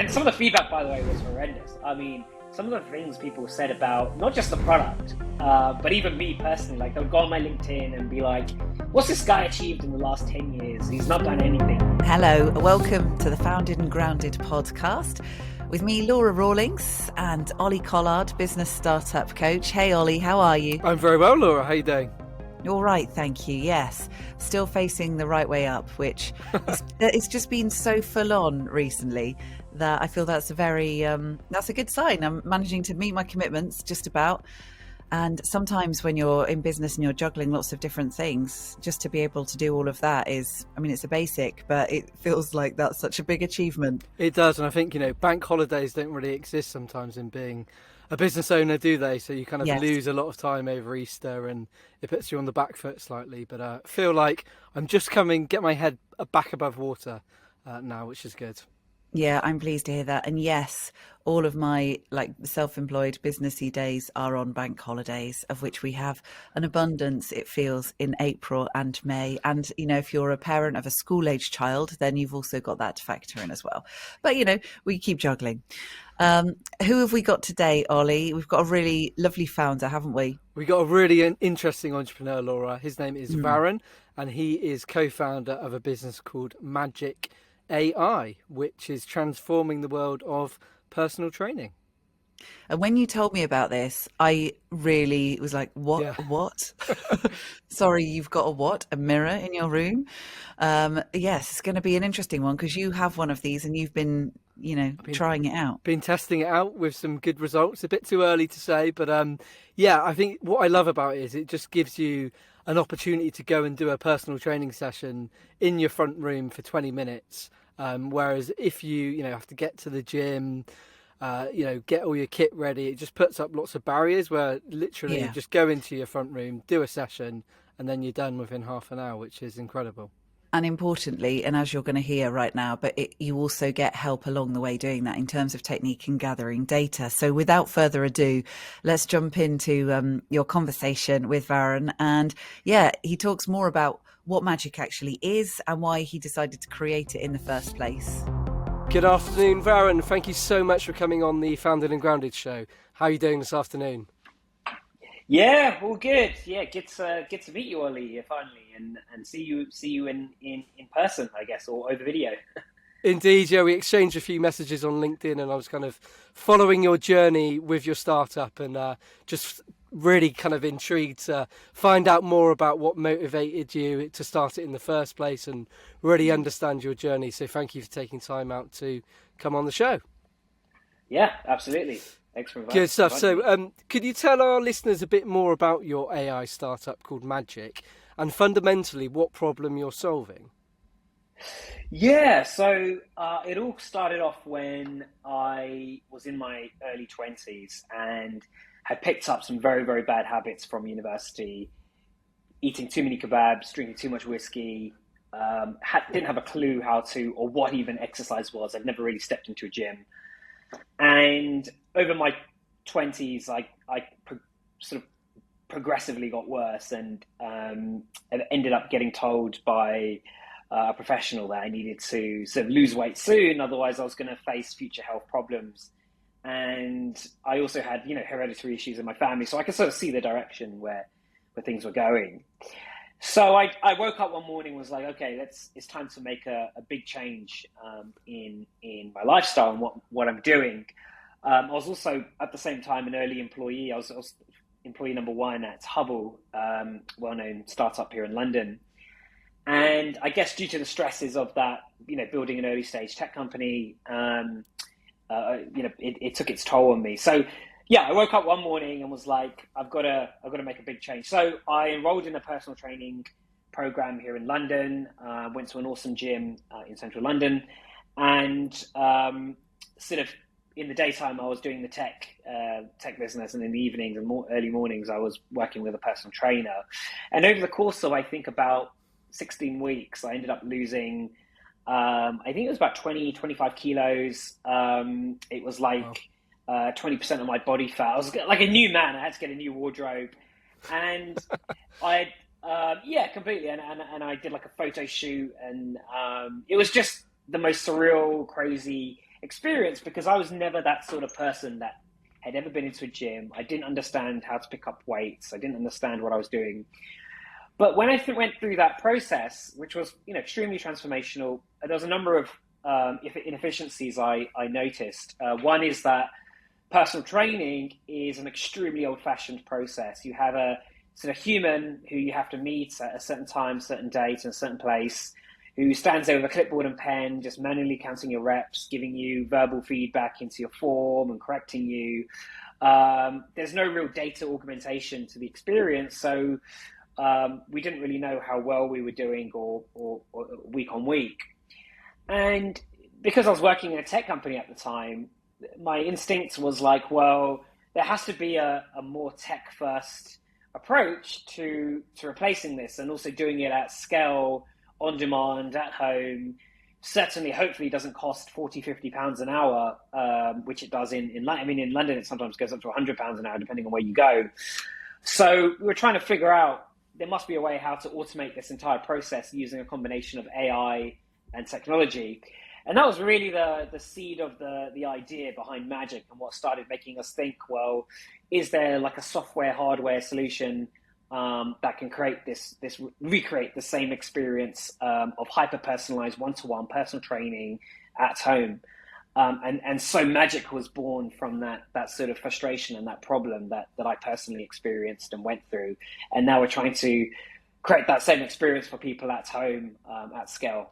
And some of the feedback, by the way, was horrendous. I mean, some of the things people said about not just the product, but even me personally, like they'll go on my LinkedIn and be like, what's this guy achieved in the last 10 years? He's not done anything. Hello, welcome to the Founded and Grounded podcast with me, Laura Rawlings, and Ollie Collard, business startup coach. Hey, Ollie, how are you? I'm very well, Laura. How are you doing? All right, thank you. Yes, still facing the right way up, which it's just been so full on recently that I feel that's a good sign. I'm managing to meet my commitments just about. And sometimes when you're in business and you're juggling lots of different things, just to be able to do all of that is, I mean, it's a basic, but it feels like that's such a big achievement. It does. And I think, bank holidays don't really exist sometimes in being a business owner, do they? So you kind of lose a lot of time over Easter and it puts you on the back foot slightly. But I feel like I'm just get my head back above water now, which is good. Yeah, I'm pleased to hear that. And yes, all of my self-employed businessy days are on bank holidays, of which we have an abundance, it feels, in April and May. And, if you're a parent of a school-age child, then you've also got that to factor in as well. But, we keep juggling. Who have we got today, Ollie? We've got a really lovely founder, haven't we? We got a really interesting entrepreneur, Laura. His name is Varun, and he is co-founder of a business called Magic AI, which is transforming the world of personal training. And when you told me about this, I really was like, what? Yeah. What? Sorry, you've got a mirror in your room? Yes, it's going to be an interesting one because you have one of these and you've been trying it out. Been testing it out with some good results. A bit too early to say, but I think what I love about it is it just gives you an opportunity to go and do a personal training session in your front room for 20 minutes. Whereas if you have to get to the gym, get all your kit ready, it just puts up lots of barriers where literally you just go into your front room, do a session, and then you're done within half an hour, which is incredible. And importantly, and as you're going to hear right now, but you also get help along the way doing that in terms of technique and gathering data. So without further ado, let's jump into your conversation with Varun. And he talks more about what magic actually is and why he decided to create it in the first place. Good afternoon, Varun. Thank you so much for coming on the Founded and Grounded show. How are you doing this afternoon? Yeah, all good. Yeah, get to meet you, Ollie, finally, and see you in person, I guess, or over video. Indeed, we exchanged a few messages on LinkedIn, and I was kind of following your journey with your startup, and just really kind of intrigued to find out more about what motivated you to start it in the first place, and really understand your journey. So, thank you for taking time out to come on the show. Yeah, absolutely. Thanks for inviting me. Good stuff. So could you tell our listeners a bit more about your AI startup called Magic and fundamentally what problem you're solving? Yeah, so it all started off when I was in my early 20s and had picked up some very, very bad habits from university, eating too many kebabs, drinking too much whiskey, didn't have a clue how to or what even exercise was. I'd never really stepped into a gym. And over my 20s, I sort of progressively got worse and ended up getting told by a professional that I needed to sort of lose weight soon, otherwise I was going to face future health problems. And I also had, hereditary issues in my family, so I could sort of see the direction where things were going. So I woke up one morning and was like, okay, it's time to make a big change in my lifestyle and what I'm doing. I was also, at the same time, an early employee. I was employee number one at Hubble, well-known startup here in London. And I guess due to the stresses of that, building an early stage tech company, it took its toll on me. So I woke up one morning and was like, I've got to make a big change. So I enrolled in a personal training program here in London, went to an awesome gym in central London, and sort of in the daytime I was doing the tech business, and in the evenings and early mornings I was working with a personal trainer. And over the course of, I think, about 16 weeks, I ended up losing, I think it was about 25 kilos. It was like 20% of my body fat. I was like a new man. I had to get a new wardrobe. And completely. And I did like a photo shoot, and it was just the most surreal, crazy experience because I was never that sort of person that had ever been into a gym. I didn't understand how to pick up weights. I didn't understand what I was doing. But when I went through that process, which was extremely transformational, there was a number of inefficiencies I noticed. One is that personal training is an extremely old-fashioned process. You have a sort of human who you have to meet at a certain time, certain date, in a certain place, who stands there with a clipboard and pen, just manually counting your reps, giving you verbal feedback into your form and correcting you. There's no real data augmentation to the experience, so we didn't really know how well we were doing or week on week. And because I was working in a tech company at the time, my instinct was like, well, there has to be a more tech-first approach to replacing this, and also doing it at scale, on demand, at home. Certainly, hopefully, doesn't cost 40, 50 pounds an hour, which it does in London. I mean, in London, it sometimes goes up to 100 pounds an hour, depending on where you go. So we were trying to figure out, there must be a way how to automate this entire process using a combination of AI and technology. And that was really the seed of the idea behind Magic, and what started making us think, well, is there like a software, hardware solution that can recreate the same experience of hyper-personalized, one-to-one personal training at home? And so Magic was born from that sort of frustration and that problem that I personally experienced and went through. And now we're trying to create that same experience for people at home at scale.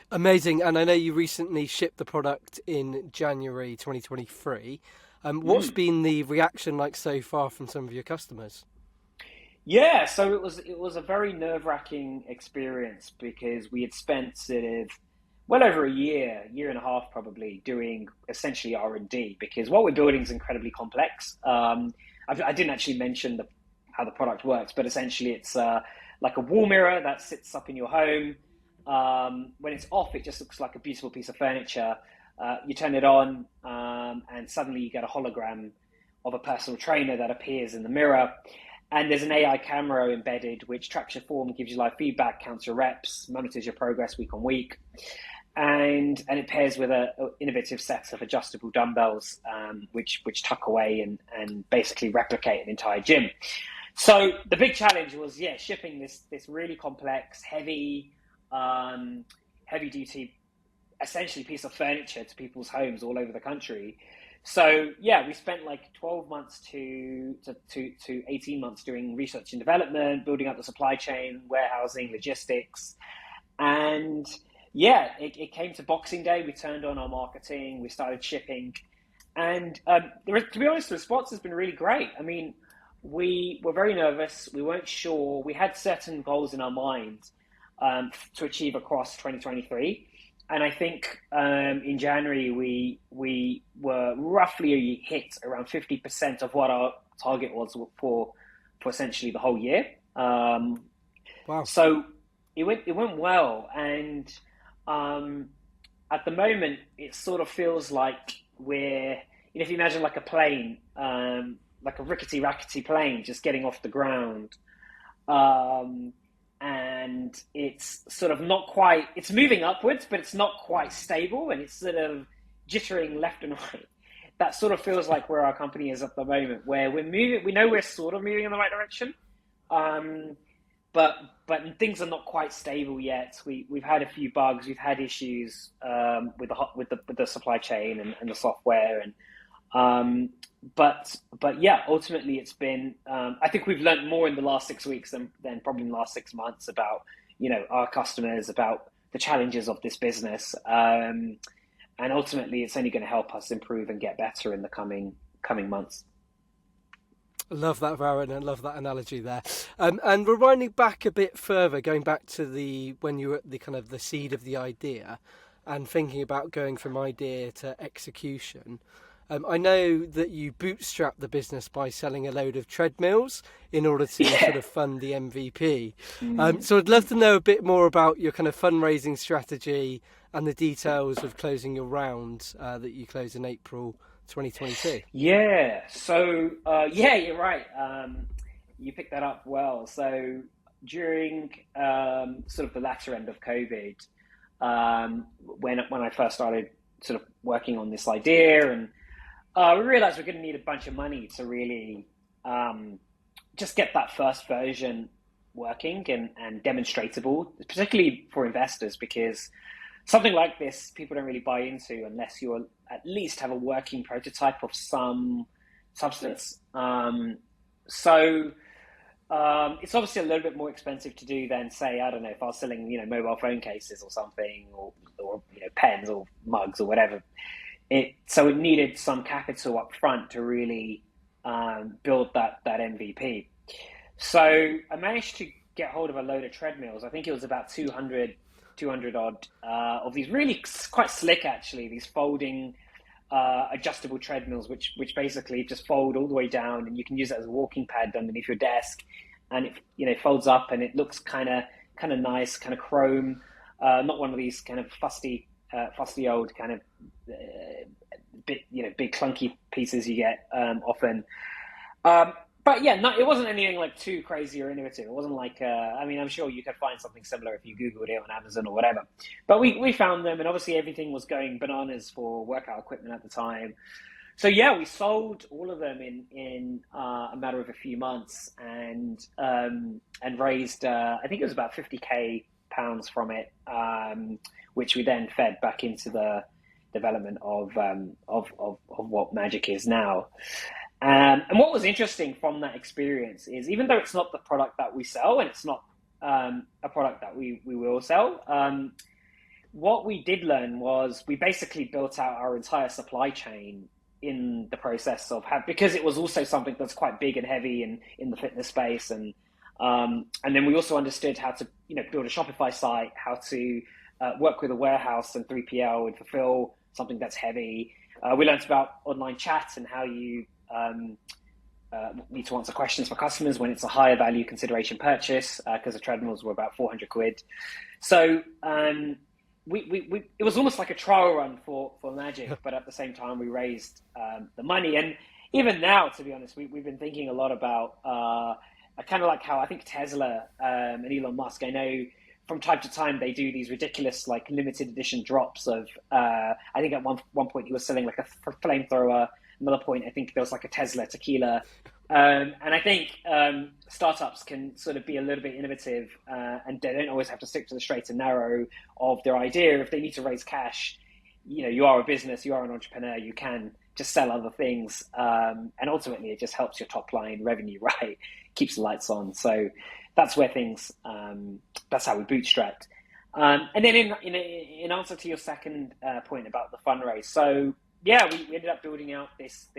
Amazing. And I know you recently shipped the product in January 2023. What's been the reaction like so far from some of your customers? Yeah, so it was a very nerve-wracking experience because we had spent sort of well over a year and a half probably, doing essentially R&D, because what we're building is incredibly complex. I didn't actually mention how the product works, but essentially it's like a wall mirror that sits up in your home. When it's off, it just looks like a beautiful piece of furniture. You turn it on, and suddenly you get a hologram of a personal trainer that appears in the mirror. And there's an AI camera embedded, which tracks your form, gives you live feedback, counts your reps, monitors your progress week on week. And it pairs with an innovative set of adjustable dumbbells, which tuck away and basically replicate an entire gym. So the big challenge was, shipping this really complex, heavy duty, essentially piece of furniture to people's homes all over the country. So we spent like 12 months to 18 months doing research and development, building up the supply chain, warehousing, logistics. And it came to Boxing Day. We turned on our marketing, we started shipping. And to be honest, the response has been really great. I mean, we were very nervous. We weren't sure. We had certain goals in our mind to achieve across 2023. And I think in January, we were roughly hit around 50% of what our target was for essentially the whole year. Wow. So it went well. And at the moment, it sort of feels like we're, if you imagine like a plane, like a rickety plane just getting off the ground. And it's sort of not quite, it's moving upwards, but it's not quite stable, and it's sort of jittering left and right. That sort of feels like where our company is at the moment, where we're moving, we know we're sort of moving in the right direction, but things are not quite stable yet. We've had a few bugs, we've had issues with the supply chain and the software, and ultimately it's been, I think we've learned more in the last 6 weeks than probably in the last 6 months about, our customers, about the challenges of this business. And ultimately it's only going to help us improve and get better in the coming months. I love that, Varun. I love that analogy there. And rewinding back a bit further, going back to when you were at the kind of the seed of the idea and thinking about going from idea to execution. I know that you bootstrapped the business by selling a load of treadmills in order to sort of fund the MVP. So I'd love to know a bit more about your kind of fundraising strategy and the details of closing your round that you closed in April 2022. Yeah. So, you're right. You picked that up well. So during sort of the latter end of COVID, when I first started sort of working on this idea, and we realized we're going to need a bunch of money to really just get that first version working and demonstratable, particularly for investors, because something like this people don't really buy into unless you at least have a working prototype of some substance. So it's obviously a little bit more expensive to do than, say, I don't know, if I was selling, mobile phone cases or something, or pens or mugs or whatever. So it needed some capital up front to really build that MVP. So I managed to get hold of a load of treadmills. I think it was about 200 odd of these really quite slick, actually, these folding adjustable treadmills, which basically just fold all the way down, and you can use it as a walking pad underneath your desk, and it folds up, and it looks kind of nice, kind of chrome, not one of these kind of fusty old kind of big clunky pieces you get often. But yeah, it wasn't anything like too crazy or innovative. It wasn't like, I'm sure you could find something similar if you Googled it on Amazon or whatever. But we found them, and obviously everything was going bananas for workout equipment at the time. So yeah, we sold all of them in a matter of a few months, and raised, I think it was about 50k pounds from it, which we then fed back into the development of what Magic is now. And what was interesting from that experience is, even though it's not the product that we sell, and it's not a product that we will sell, what we did learn was we basically built out our entire supply chain in the process of because it was also something that's quite big and heavy in the fitness space, and then we also understood how to build a Shopify site, how to work with a warehouse and 3PL and fulfill something that's heavy. We learned about online chat and how you need to answer questions for customers when it's a higher value consideration purchase, because the treadmills were about 400 quid. So it was almost like a trial run for Magic, but at the same time we raised the money. And even now, to be honest, we've been thinking a lot about kind of like how I think Tesla and Elon Musk, I know from time to time they do these ridiculous like limited edition drops of I think at one point he was selling like a flamethrower. Another point, I think there was like a Tesla tequila. And I think startups can sort of be a little bit innovative, and they don't always have to stick to the straight and narrow of their idea. If they need to raise cash, you are a business, you are an entrepreneur, you can just sell other things. And ultimately it just helps your top line revenue, right? Keeps the lights on. So that's where things, that's how we bootstrapped. And then in answer to your second point about the fundraise. So yeah, we ended up building out this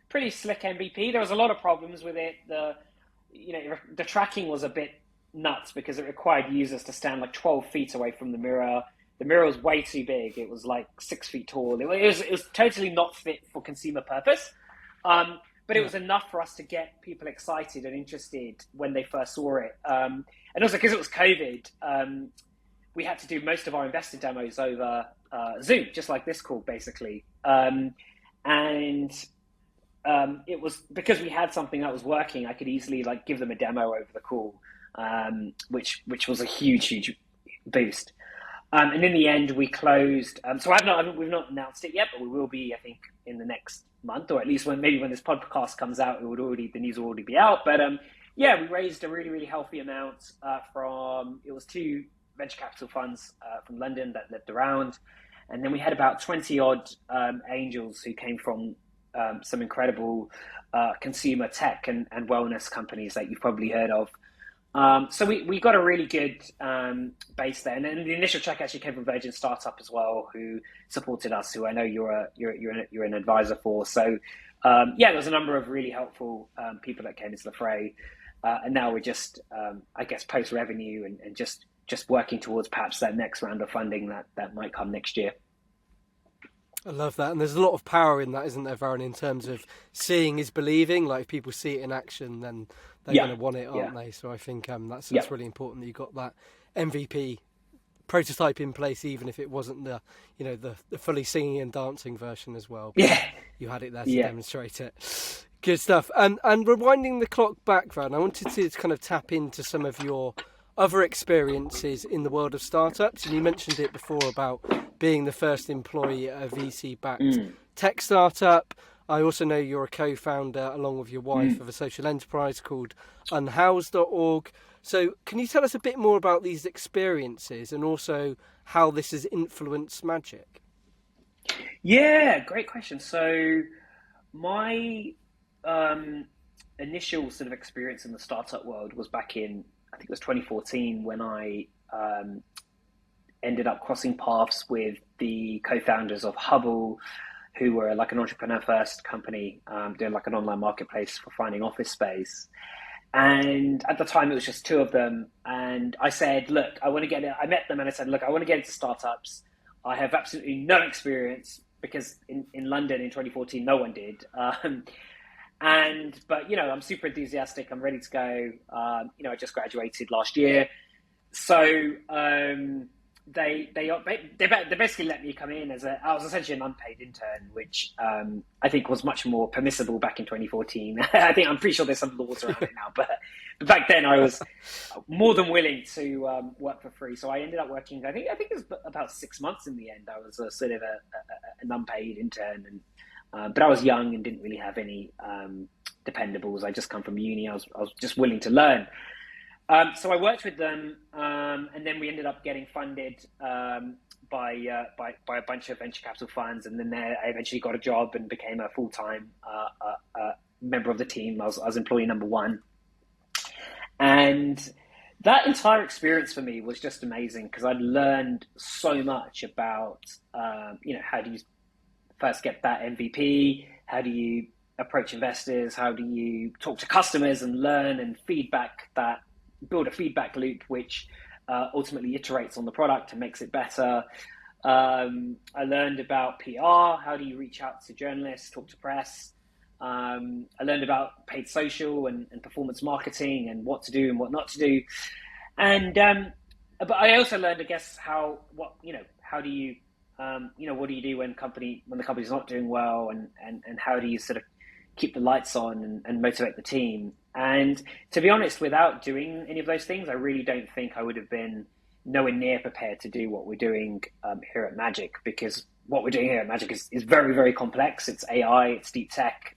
pretty slick MVP. There was a lot of problems with it. The tracking was a bit nuts because it required users to stand like 12 feet away from the mirror. The mirror was way too big. It was like 6 feet tall. It was totally not fit for consumer purpose. But it was enough for us to get people excited and interested when they first saw it. And also because it was COVID, we had to do most of our investor demos over Zoom, just like this call, basically. It was because we had something that was working, I could easily like give them a demo over the call, which was a huge boost. And in the end, we closed. So we've not announced it yet, but we will be, I think, in the next month, or at least when this podcast comes out, the news will already be out. But yeah, we raised a really healthy amount from. It was 2 venture capital funds from London that lived around. And then we had about 20 odd angels who came from some incredible consumer tech and wellness companies that you've probably heard of. So we got a really good base there. And then the initial check actually came from Virgin Startup as well, who supported us, who I know you're an advisor for. So yeah, there was a number of really helpful people that came into the fray. And now we're just, I guess, post-revenue and just working towards perhaps that next round of funding that might come next year. I love that. And there's a lot of power in that, isn't there, Varun, in terms of seeing is believing. Like if people see it in action, then they're going to want it, aren't they? So I think that's really important that you got that MVP prototype in place, even if it wasn't the fully singing and dancing version as well. But you had it there to demonstrate it. Good stuff. And rewinding the clock back, Varun, I wanted to kind of tap into some of your other experiences in the world of startups? And you mentioned it before about being the first employee at a VC-backed tech startup. I also know you're a co-founder, along with your wife, of a social enterprise called unhoused.org. So can you tell us a bit more about these experiences and also how this has influenced Magic? Yeah, great question. So my initial sort of experience in the startup world was back in, I think it was 2014, when I ended up crossing paths with the co-founders of Hubble, who were like an entrepreneur first company, doing like an online marketplace for finding office space. And at the time, it was just two of them. And I said, look, I want to get it. I met them and I said, look, I want to get into startups. I have absolutely no experience because in London in 2014, no one did. But, I'm super enthusiastic. I'm ready to go. I just graduated last year. So they basically let me come in I was essentially an unpaid intern, which I think was much more permissible back in 2014. I'm pretty sure there's some laws around it now, but back then I was more than willing to work for free. So I ended up working, I think it was about 6 months in the end. I was a sort of an unpaid intern, but I was young and didn't really have any dependables. I just come from uni. I was just willing to learn. So I worked with them, and then we ended up getting funded by a bunch of venture capital funds, and then I eventually got a job and became a full-time member of the team. I was employee number one, and that entire experience for me was just amazing because I'd learned so much about how do you first get that MVP, how do you approach investors, how do you talk to customers and learn and build a feedback loop, which ultimately iterates on the product and makes it better. I learned about PR. How do you reach out to journalists, talk to press? I learned about paid social and performance marketing and what to do and what not to do. And but I also learned, I guess, what do you do when the company's not doing well, and how do you sort of keep the lights on and motivate the team. And to be honest, without doing any of those things, I really don't think I would have been nowhere near prepared to do what we're doing here at Magic, because what we're doing here at Magic is very, very complex. It's AI, it's deep tech.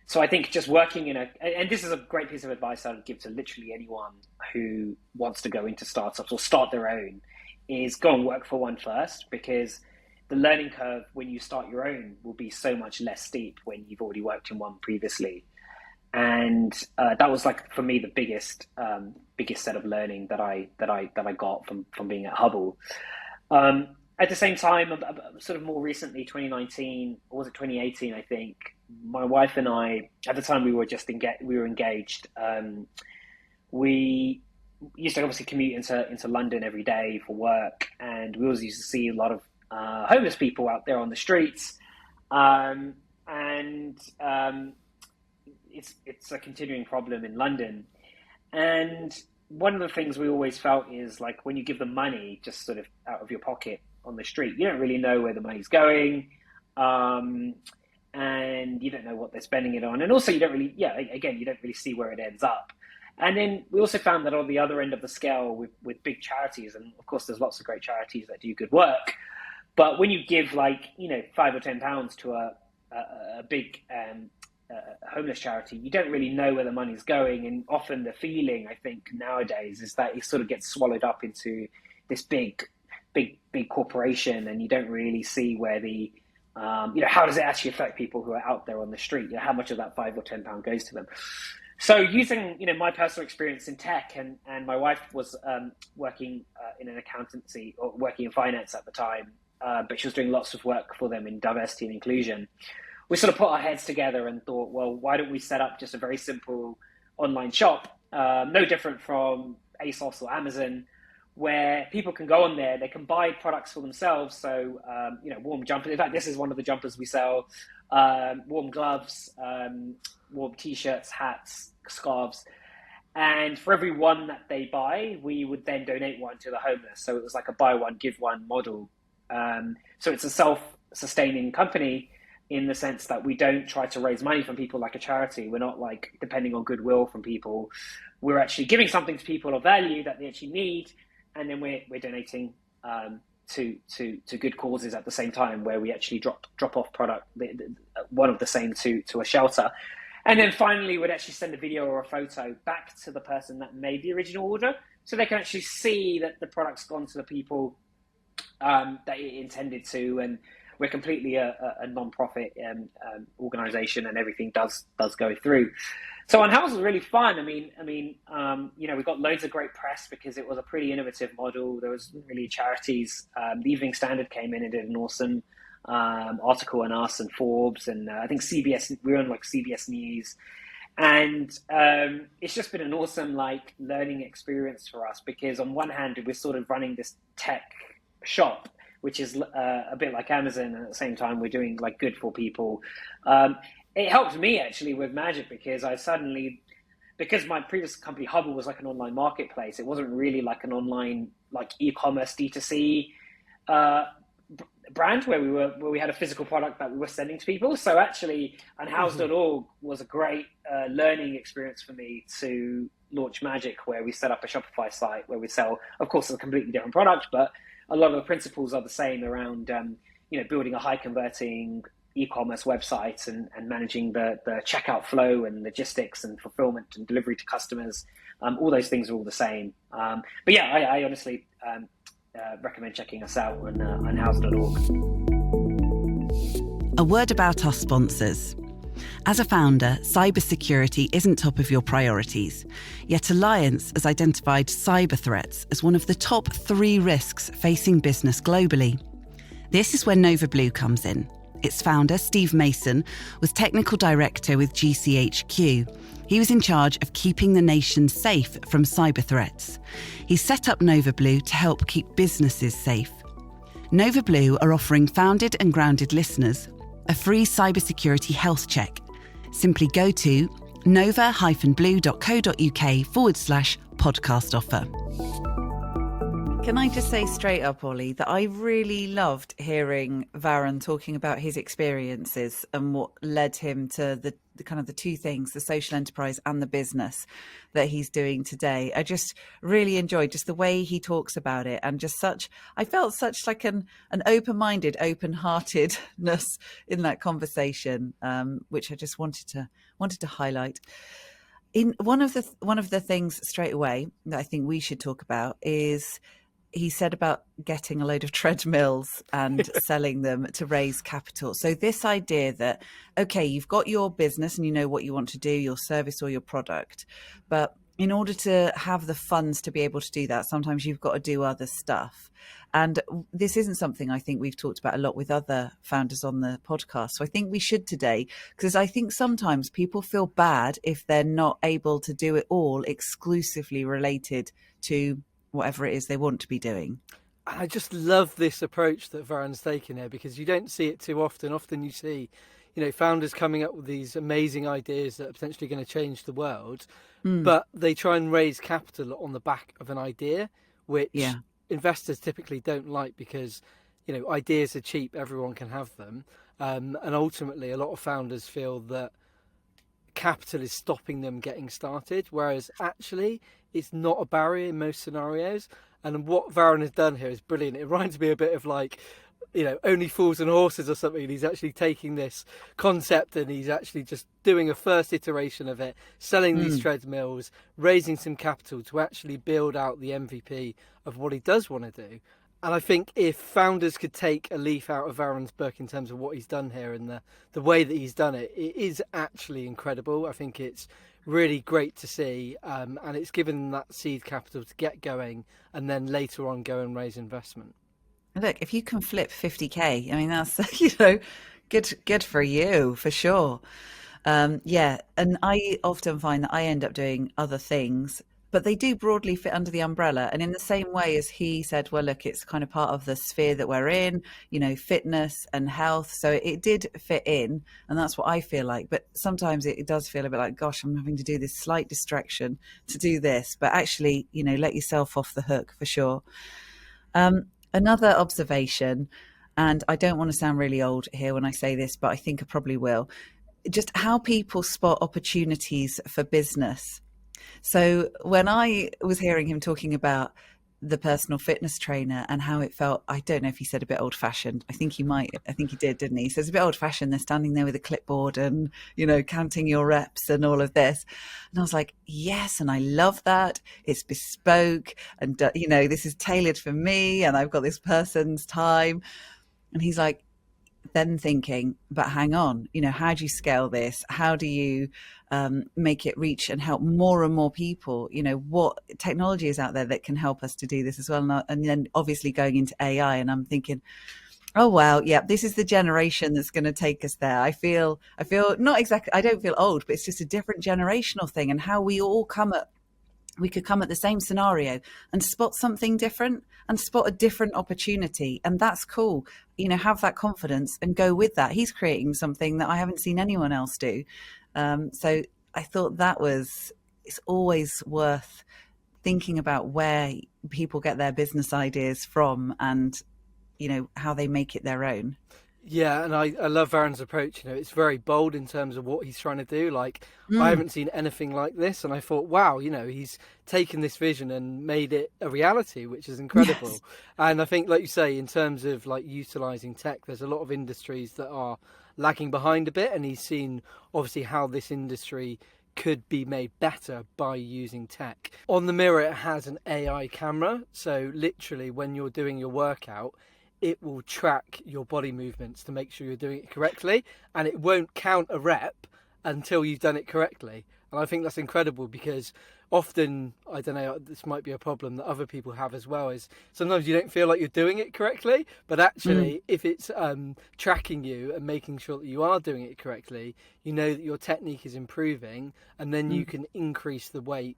So I think just working and this is a great piece of advice I would give to literally anyone who wants to go into startups or start their own, is go and work for one first, because the learning curve when you start your own will be so much less steep when you've already worked in one previously. And that was, like, for me, the biggest set of learning that I got from being at Hubble. At the same time, sort of more recently, 2019, or was it 2018? I think my wife and I, at the time, we were engaged. We used to obviously commute into London every day for work, and we always used to see a lot of homeless people out there on the streets, it's a continuing problem in London. And one of the things we always felt is, like, when you give them money just sort of out of your pocket on the street, you don't really know where the money's going, and you don't know what they're spending it on, and also you don't really see where it ends up. And then we also found that on the other end of the scale with big charities, and of course there's lots of great charities that do good work, but when you give £5 or £10 to a big homeless charity, you don't really know where the money's going. And often the feeling, I think, nowadays is that it sort of gets swallowed up into this big corporation, and you don't really see where the how does it actually affect people who are out there on the street? How much of that £5 or £10 goes to them? So using my personal experience in tech, and my wife was working in an accountancy, or working in finance at the time, but she was doing lots of work for them in diversity and inclusion. We sort of put our heads together and thought, well, why don't we set up just a very simple online shop, no different from ASOS or Amazon, where people can go on there, they can buy products for themselves. So, warm jumpers. In fact, this is one of the jumpers we sell. Warm gloves, warm t-shirts, hats, scarves. And for every one that they buy, we would then donate one to the homeless. So it was like a buy one, give one model. So it's a self-sustaining company in the sense that we don't try to raise money from people like a charity. We're not like depending on goodwill from people. We're actually giving something to people of value that they actually need, and then we're donating to good causes at the same time, where we actually drop off product, one of the same to a shelter. And then finally, we'd actually send a video or a photo back to the person that made the original order, so they can actually see that the product's gone to the people that it intended to. And we're completely a non-profit organization, and everything does go through. So Unhoused was really fun. I mean, we got loads of great press because it was a pretty innovative model. There was really charities. The Evening Standard came in and did an awesome article on us, and Forbes, and I think CBS. We were on like CBS News, and it's just been an awesome like learning experience for us, because on one hand we're sort of running this tech shop, which is a bit like Amazon, and at the same time we're doing like good for people. It helped me actually with Magic, because because my previous company Hubble was like an online marketplace, it wasn't really like an online like e-commerce D2C brand where we had a physical product that we were sending to people. So actually unhoused.org was a great learning experience for me to launch Magic, where we set up a Shopify site where we sell, of course, a completely different product, but a lot of the principles are the same around building a high converting e-commerce website and managing the checkout flow and logistics and fulfillment and delivery to customers. All those things are all the same. But yeah, I honestly recommend checking us out on unhoused.org. A word about our sponsors. As a founder, cybersecurity isn't top of your priorities. Yet Alliance has identified cyber threats as one of the top 3 risks facing business globally. This is where Nova Blue comes in. Its founder, Steve Mason, was technical director with GCHQ. He was in charge of keeping the nation safe from cyber threats. He set up Nova Blue to help keep businesses safe. Nova Blue are offering Founded and Grounded listeners a free cybersecurity health check. Simply go to nova-blue.co.uk/podcast offer. Can I just say straight up, Ollie, that I really loved hearing Varun talking about his experiences and what led him to the kind of the 2 things, the social enterprise and the business that he's doing today. I just really enjoyed just the way he talks about it, and just I felt such like an open-minded, open-heartedness in that conversation, which I just wanted to highlight. In one of the things straight away that I think we should talk about is, he said about getting a load of treadmills and selling them to raise capital. So this idea that, okay, you've got your business and you know what you want to do, your service or your product, but in order to have the funds to be able to do that, sometimes you've got to do other stuff. And this isn't something I think we've talked about a lot with other founders on the podcast. So I think we should today, because I think sometimes people feel bad if they're not able to do it all exclusively related to whatever it is they want to be doing. I just love this approach that Varun's taken here, because you don't see it too often. Often you see, founders coming up with these amazing ideas that are potentially going to change the world, but they try and raise capital on the back of an idea, which investors typically don't like, because, ideas are cheap, everyone can have them. And ultimately, a lot of founders feel that capital is stopping them getting started, whereas actually it's not a barrier in most scenarios. And what Varun has done here is brilliant. It reminds me a bit of like, Only Fools and Horses or something. He's actually taking this concept and he's actually just doing a first iteration of it, selling these treadmills, raising some capital to actually build out the MVP of what he does want to do. And I think if founders could take a leaf out of Varun's book in terms of what he's done here and the way that he's done it, it is actually incredible. I think it's really great to see, and it's given them that seed capital to get going and then later on go and raise investment. Look, if you can flip 50k, I mean, that's good for you, for sure. And I often find that I end up doing other things, but they do broadly fit under the umbrella. And in the same way as he said, well, look, it's kind of part of the sphere that we're in, fitness and health. So it did fit in, and that's what I feel like. But sometimes it does feel a bit like, gosh, I'm having to do this slight distraction to do this. But actually, let yourself off the hook for sure. Another observation, And I don't want to sound really old here when I say this, but I think I probably will. Just how people spot opportunities for business. So when I was hearing him talking about the personal fitness trainer and how it felt, I don't know if he said a bit old fashioned. I think he did, didn't he? He says a bit old fashioned. They're standing there with a clipboard and, counting your reps and all of this. And I was like, yes. And I love that. It's bespoke and, this is tailored for me and I've got this person's time. And he's like, then thinking, but hang on, how do you scale this? How do you make it reach and help more and more people? What technology is out there that can help us to do this as well? And then obviously going into AI, and I'm thinking, oh wow, yeah, this is the generation that's going to take us there. I feel not exactly, I don't feel old, but it's just a different generational thing, and how we could come at the same scenario and spot something different and spot a different opportunity. And that's cool. Have that confidence and go with that. He's creating something that I haven't seen anyone else do. So I thought it's always worth thinking about where people get their business ideas from and, how they make it their own. Yeah, and I love Varun's approach. It's very bold in terms of what he's trying to do. Like, I haven't seen anything like this, and I thought, wow, he's taken this vision and made it a reality, which is incredible. Yes. And I think, like you say, in terms of like utilizing tech, there's a lot of industries that are lagging behind a bit, and he's seen obviously how this industry could be made better by using tech. On the Mirror, it has an AI camera, so literally when you're doing your workout, it will track your body movements to make sure you're doing it correctly, and it won't count a rep until you've done it correctly. And I think that's incredible, because often, I don't know, this might be a problem that other people have as well, is sometimes you don't feel like you're doing it correctly, but actually if it's tracking you and making sure that you are doing it correctly, you know that your technique is improving, and then you can increase the weight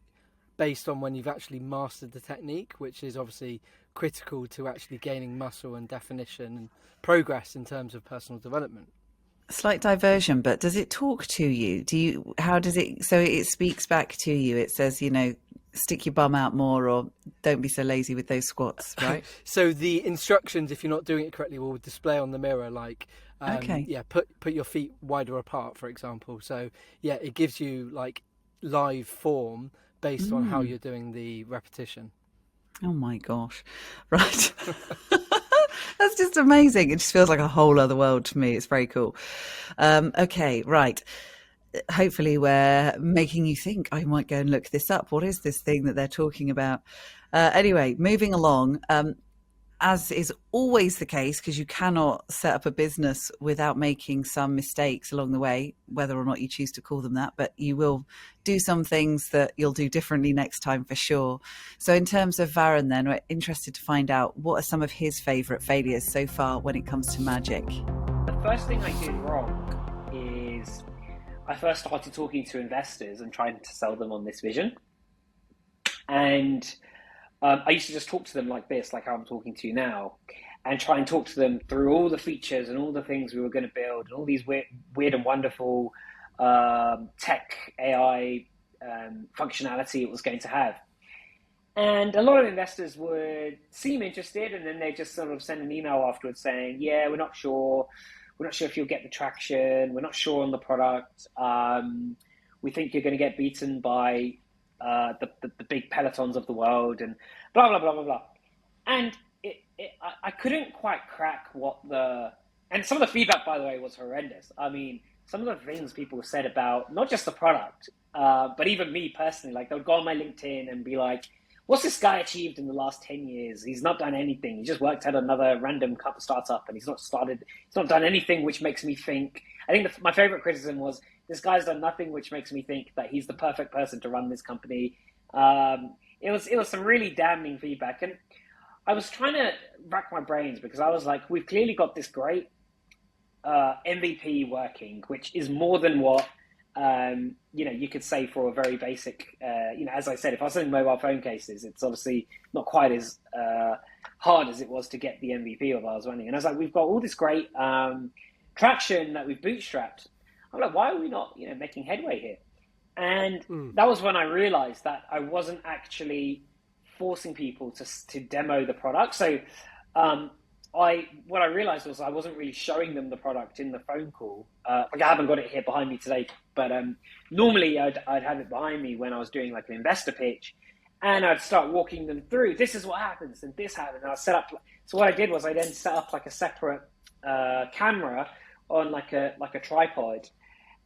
based on when you've actually mastered the technique, which is obviously critical to actually gaining muscle and definition and progress in terms of personal development. Slight diversion, but does it talk to you? How does it, so it speaks back to you? It says, stick your bum out more, or don't be so lazy with those squats, right? So the instructions, if you're not doing it correctly, will display on the mirror, like, put your feet wider apart, for example. So yeah, it gives you like live form based on how you're doing the repetition. Oh my gosh. Right. That's just amazing. It just feels like a whole other world to me. It's very cool. Okay, right. Hopefully we're making you think, I might go and look this up. What is this thing that they're talking about? Anyway, moving along. As is always the case, because you cannot set up a business without making some mistakes along the way, whether or not you choose to call them that, but you will do some things that you'll do differently next time for sure. So in terms of Varun then, we're interested to find out, what are some of his favourite failures so far when it comes to magic? The first thing I did wrong is I first started talking to investors and trying to sell them on this vision. And I used to just talk to them like this, like how I'm talking to you now, and try and talk to them through all the features and all the things we were going to build and all these weird and wonderful tech AI functionality it was going to have. And a lot of investors would seem interested, and then they just sort of send an email afterwards saying, yeah, we're not sure if you'll get the traction, we're not sure on the product, we think you're going to get beaten by the big pelotons of the world, and blah blah blah blah blah. And I couldn't quite crack and some of the feedback, by the way, was horrendous. I mean, some of the things people said about not just the product, but even me personally, like they would go on my LinkedIn and be like, what's this guy achieved in the last 10 years? He's not done anything. He just worked at another random startup, and he's not done anything which makes me think. I think my favorite criticism was, this guy's done nothing which makes me think that he's the perfect person to run this company. It was some really damning feedback. And I was trying to rack my brains, because I was like, we've clearly got this great MVP working, which is more than what you could say for a very basic, as I said, if I was selling mobile phone cases, it's obviously not quite as hard as it was to get the MVP of I was running. And I was like, we've got all this great traction that we've bootstrapped. I'm like, why are we not, making headway here? And that was when I realized that I wasn't actually forcing people to demo the product. So what I realized was I wasn't really showing them the product in the phone call. Like I haven't got it here behind me today, but normally I'd have it behind me when I was doing like an investor pitch, and I'd start walking them through. This is what happens, and this happens. And I set up. So what I did was I then set up like a separate camera on like a tripod,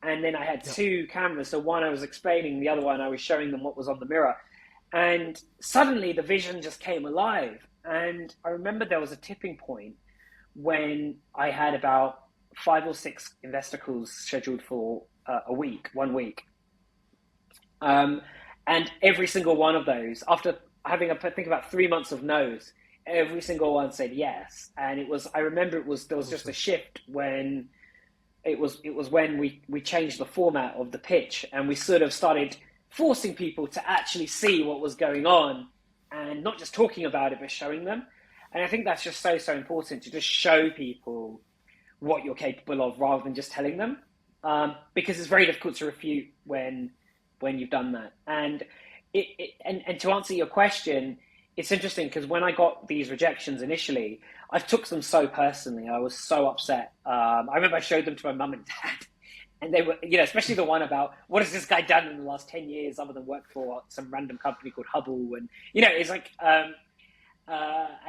and then I had two cameras. So one I was explaining, the other one I was showing them what was on the mirror, and suddenly the vision just came alive. And I remember there was a tipping point when I had about 5 or 6 investor calls scheduled for 1 week. And every single one of those, after having, I think, about 3 months of no's, every single one said yes. And I remember there was just a shift when it was when we changed the format of the pitch, and we sort of started forcing people to actually see what was going on, and not just talking about it, but showing them. And I think that's just so important, to just show people what you're capable of rather than just telling them, because it's very difficult to refute when you've done that. And and to answer your question, it's interesting because when I got these rejections initially, I took them so personally. I was so upset. I remember I showed them to my mum and dad, and they were, especially the one about what has this guy done in the last 10 years other than work for some random company called Hubble. And, it's like, and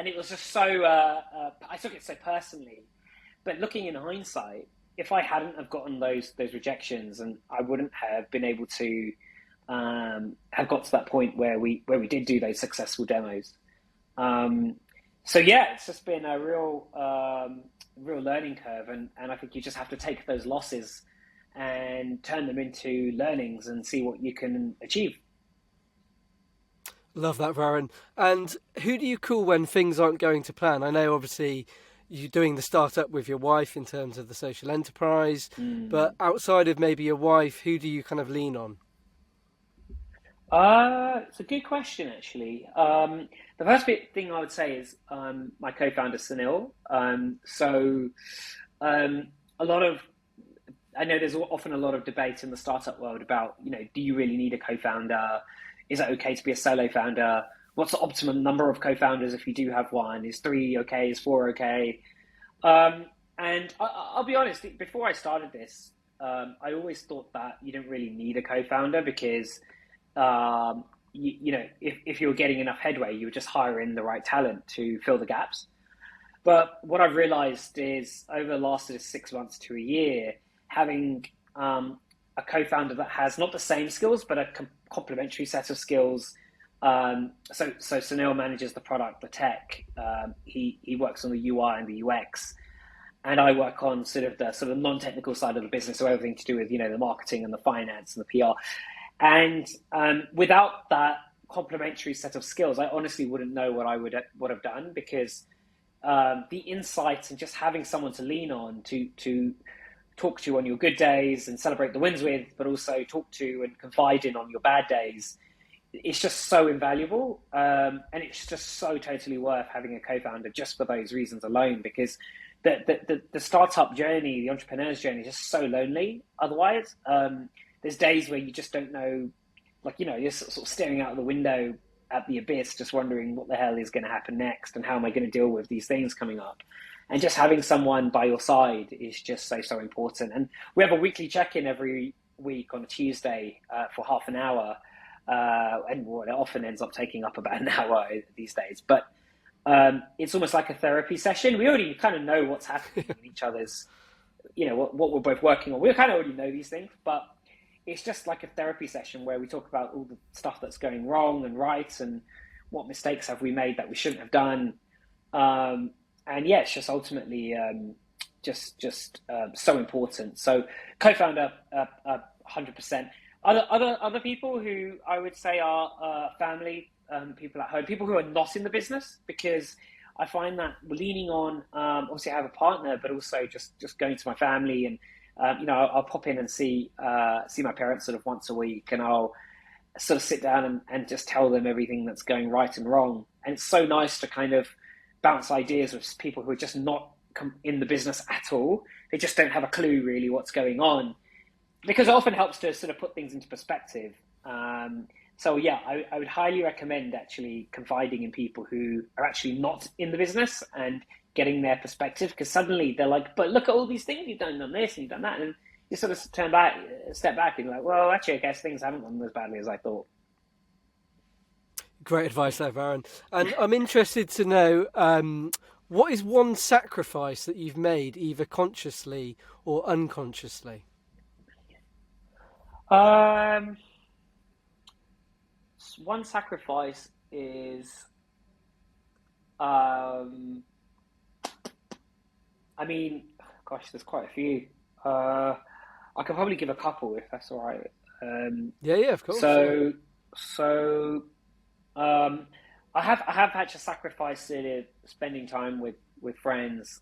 it was just so, I took it so personally. But looking in hindsight, if I hadn't have gotten those rejections, and I wouldn't have been able to have got to that point where we did do those successful demos. So yeah, it's just been a real learning curve. And I think you just have to take those losses and turn them into learnings and see what you can achieve. Love that, Varun. And who do you call when things aren't going to plan? I know obviously you're doing the startup with your wife in terms of the social enterprise, but outside of maybe your wife, who do you kind of lean on? It's a good question, actually. The first thing I would say is my co-founder, Sunil. I know there's often a lot of debate in the startup world about, do you really need a co-founder? Is it okay to be a solo founder? What's the optimum number of co-founders if you do have one? Is 3 okay? Is 4 okay? And I'll be honest, before I started this, I always thought that you didn't really need a co-founder because, if you were getting enough headway, you would just hire in the right talent to fill the gaps. But what I've realized is over the last 6 months to a year, having a co-founder that has not the same skills, but a complementary set of skills. So Sunil manages the product, the tech. He works on the UI and the UX, and I work on sort of non-technical side of the business, so everything to do with the marketing and the finance and the PR. And without that complementary set of skills, I honestly wouldn't know what I would have done, because the insights and just having someone to lean on to talk to on your good days and celebrate the wins with, but also talk to and confide in on your bad days, it's just so invaluable. And it's just so totally worth having a co-founder just for those reasons alone, because the startup journey, the entrepreneur's journey is just so lonely otherwise. There's days where you just don't know, you're sort of staring out of the window at the abyss, just wondering what the hell is going to happen next and how am I going to deal with these things coming up. And just having someone by your side is just so important. And we have a weekly check-in every week on a Tuesday for half an hour. And it often ends up taking up about an hour these days. But it's almost like a therapy session. We already kind of know what's happening in each other's, what we're both working on. We kind of already know these things, but it's just like a therapy session where we talk about all the stuff that's going wrong and right, and what mistakes have we made that we shouldn't have done. And yeah, it's just ultimately so important. So co-founder, 100%. Other people who I would say are family, people at home, people who are not in the business, because I find that leaning on, obviously I have a partner, but also just going to my family, and I'll pop in and see my parents sort of once a week, and I'll sort of sit down and just tell them everything that's going right and wrong. And it's so nice to kind of bounce ideas with people who are just not in the business at all. They just don't have a clue really what's going on, because it often helps to sort of put things into perspective. So yeah, I would highly recommend actually confiding in people who are actually not in the business and getting their perspective, because suddenly they're like, but look at all these things you've done this and you've done that, and you sort of step back, and you're like, well, actually, I guess things haven't gone as badly as I thought. Great advice there, Varun. And I'm interested to know, what is one sacrifice that you've made, either consciously or unconsciously? One sacrifice is, I mean, gosh, there's quite a few. I could probably give a couple if that's all right. Yeah, of course. So I have had to sacrifice sort of spending time with friends,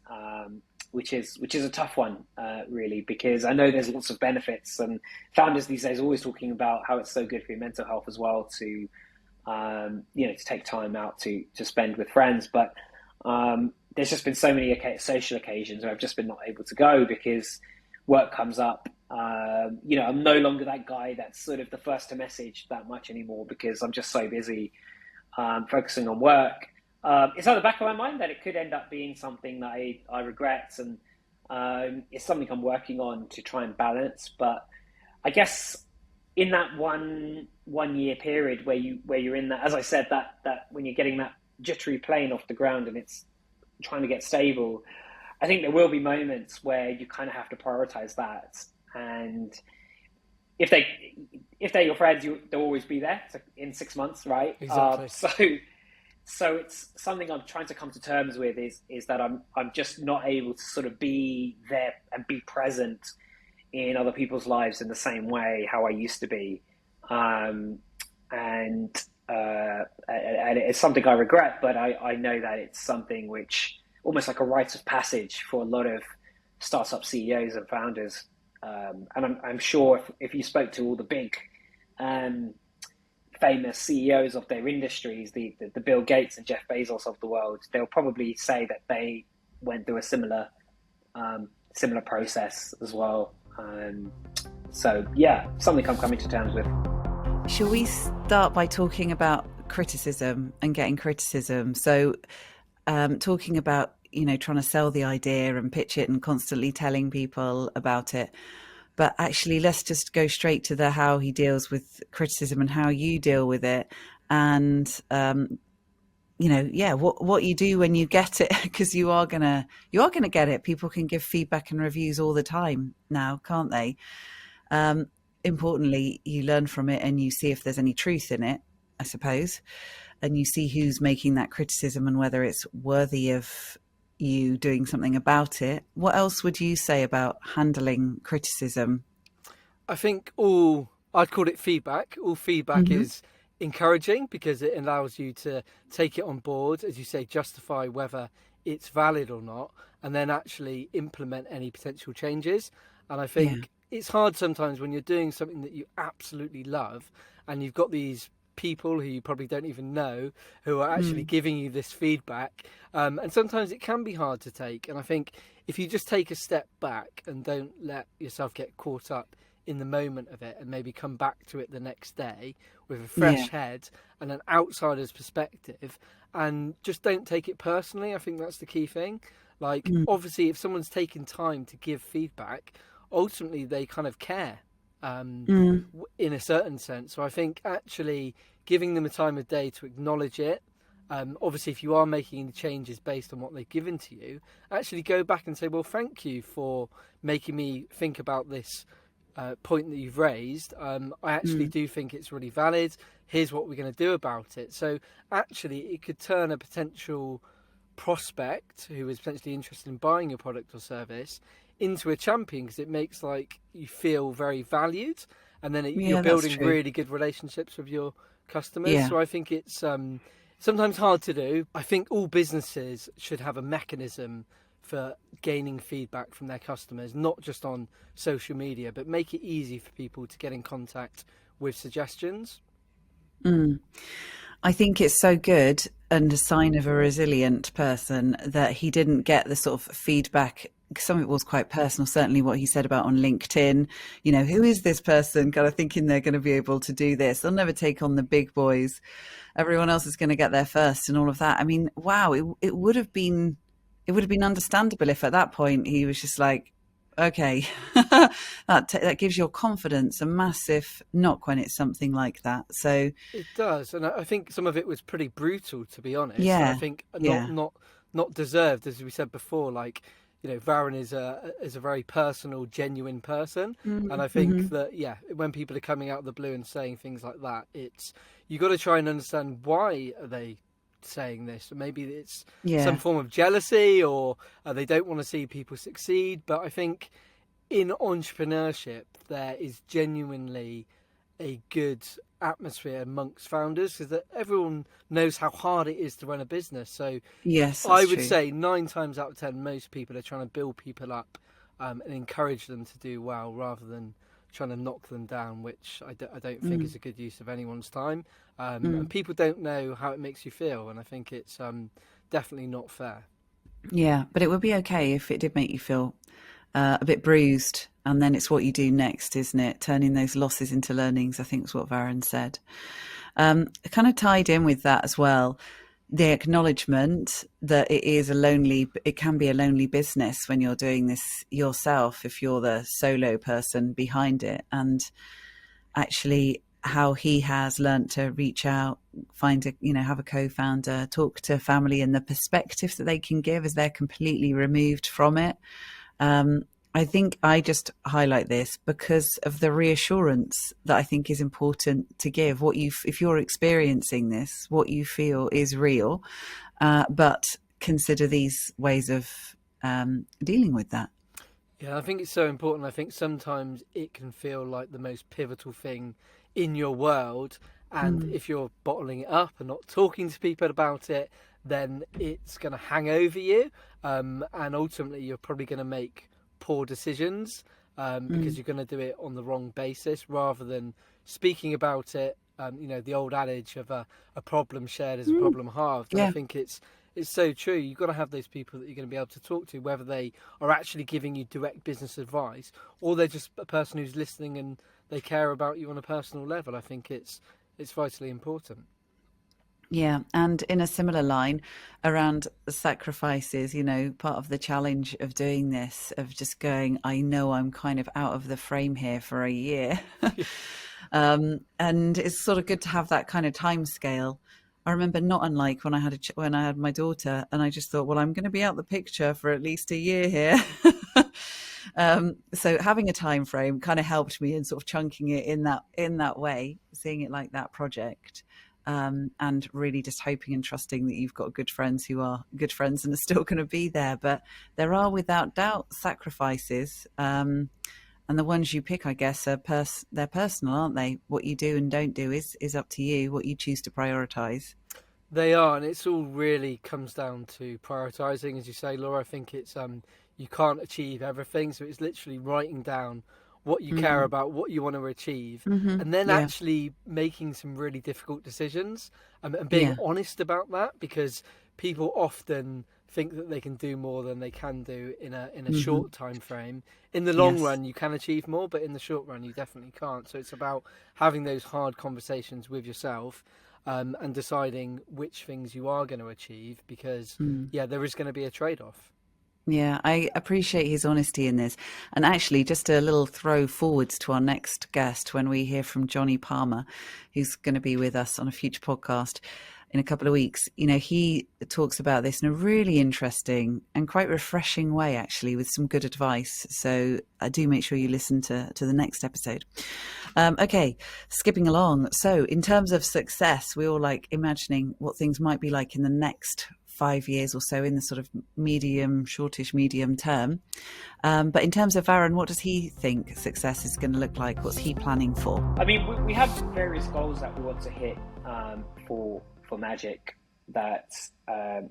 which is a tough one, really, because I know there's lots of benefits, and founders these days are always talking about how it's so good for your mental health as well to to take time out to spend with friends. But there's just been so many social occasions where I've just been not able to go because work comes up. I'm no longer that guy that's sort of the first to message that much anymore because I'm just so busy focusing on work. It's at the back of my mind that it could end up being something that I regret, and it's something I'm working on to try and balance. But I guess in that one year period where you're in that, as I said, that when you're getting that jittery plane off the ground and it's trying to get stable, I think there will be moments where you kind of have to prioritize that. And if they're your friends, they'll always be there in 6 months, right? Exactly. So it's something I'm trying to come to terms with is that I'm just not able to sort of be there and be present in other people's lives in the same way how I used to be, and it's something I regret, but I know that it's something which almost like a rite of passage for a lot of startup CEOs and founders. And I'm sure if you spoke to all the big famous CEOs of their industries, the Bill Gates and Jeff Bezos of the world, they'll probably say that they went through a similar process as well. So yeah, something I'm coming to terms with. Shall we start by talking about criticism and getting criticism? So talking about, trying to sell the idea and pitch it and constantly telling people about it. But actually, let's just go straight to the how he deals with criticism and how you deal with it. And, what you do when you get it, because you are gonna get it. People can give feedback and reviews all the time now, can't they? Importantly, you learn from it and you see if there's any truth in it, I suppose. And you see who's making that criticism and whether it's worthy of you doing something about it. What else would you say about handling criticism? I think I'd call it feedback. All feedback is encouraging because it allows you to take it on board, as you say, justify whether it's valid or not, and then actually implement any potential changes. And I think it's hard sometimes when you're doing something that you absolutely love and you've got these people who you probably don't even know who are actually giving you this feedback, and sometimes it can be hard to take. And I think if you just take a step back and don't let yourself get caught up in the moment of it and maybe come back to it the next day with a fresh head and an outsider's perspective, and just don't take it personally, I think that's the key thing. Like obviously if someone's taken time to give feedback, ultimately they kind of care in a certain sense. So I think actually giving them the time of day to acknowledge it, obviously if you are making any changes based on what they've given to you, actually go back and say, well, thank you for making me think about this point that you've raised. I actually do think it's really valid. Here's what we're going to do about it. So actually it could turn a potential prospect who is potentially interested in buying your product or service into a champion, because it makes like you feel very valued, and then you're building really good relationships with your customers. So I think it's sometimes hard to do. I think all businesses should have a mechanism for gaining feedback from their customers, not just on social media, but make it easy for people to get in contact with suggestions. I think it's so good and a sign of a resilient person that he didn't get the sort of feedback. Some of it was quite personal, certainly what he said about on LinkedIn, who is this person, kind of thinking they're going to be able to do this. They'll never take on the big boys. Everyone else is going to get there first and all of that. I mean, wow, it would have been it would have been understandable if at that point he was just like, okay, that gives your confidence a massive knock when it's something like that. So It does, and I think some of it was pretty brutal, to be honest. And I yeah, think yeah, not deserved, as we said before. Like, Varun is a very personal, genuine person, and I think mm-hmm. that when people are coming out of the blue and saying things like that, it's you got to try and understand why are they saying this. Maybe it's some Yeah, form of jealousy, or they don't want to see people succeed. But I think in entrepreneurship, there is genuinely a good atmosphere amongst founders because that everyone knows how hard it is to run a business. So yes, I that's would true. say 9 times out of 10, most people are trying to build people up and encourage them to do well rather than trying to knock them down, which I don't think is a good use of anyone's time. And people don't know how it makes you feel, and I think it's definitely not fair. Yeah, but it would be okay if it did make you feel a bit bruised, and then it's what you do next, isn't it? Turning those losses into learnings, I think is what Varun said. Kind of tied in with that as well, the acknowledgement that it can be a lonely business when you're doing this yourself, if you're the solo person behind it, and actually how he has learnt to reach out, have a co-founder, talk to family, and the perspective that they can give as they're completely removed from it. I think I just highlight this because of the reassurance that I think is important to give. If you're experiencing this, what you feel is real, but consider these ways of dealing with that. Yeah, I think it's so important. I think sometimes it can feel like the most pivotal thing in your world. And if you're bottling it up and not talking to people about it, then it's going to hang over you. And ultimately, you're probably going to make poor decisions because you're going to do it on the wrong basis rather than speaking about it. The old adage of a problem shared is a problem halved. And I Yeah. think it's so true. You've got to have those people that you're going to be able to talk to, whether they are actually giving you direct business advice or they're just a person who's listening and they care about you on a personal level. I think it's vitally important. Yeah, and in a similar line around sacrifices, part of the challenge of doing this, of just going, I know I'm kind of out of the frame here for a year. And it's sort of good to have that kind of time scale. I remember not unlike when I had my daughter, and I just thought, well, I'm going to be out the picture for at least a year here. So having a time frame kind of helped me in sort of chunking it in that way, seeing it like that project. And really just hoping and trusting that you've got good friends who are good friends and are still going to be there. But there are without doubt sacrifices. And the ones you pick, I guess, they're personal, aren't they? What you do and don't do is up to you, what you choose to prioritise. They are, and it's all really comes down to prioritising, as you say, Laura. I think it's you can't achieve everything, so it's literally writing down what you care about, what you want to achieve, and then Yeah, actually making some really difficult decisions and being yeah, honest about that, because people often think that they can do more than they can do in a short time frame. In the long yes. run, you can achieve more, but in the short run, you definitely can't. So it's about having those hard conversations with yourself. And deciding which things you are going to achieve, because there is going to be a trade-off. Yeah, I appreciate his honesty in this. And actually, just a little throw forwards to our next guest when we hear from Johnny Palmer, who's going to be with us on a future podcast in a couple of weeks. He talks about this in a really interesting and quite refreshing way, actually, with some good advice. So I do make sure you listen to the next episode. Okay, skipping along. So in terms of success, we all like imagining what things might be like in the next 5 years or so in the sort of shortish medium term. But in terms of Varun, what does he think success is going to look like? What's he planning for? I mean, we have various goals that we want to hit for Magic.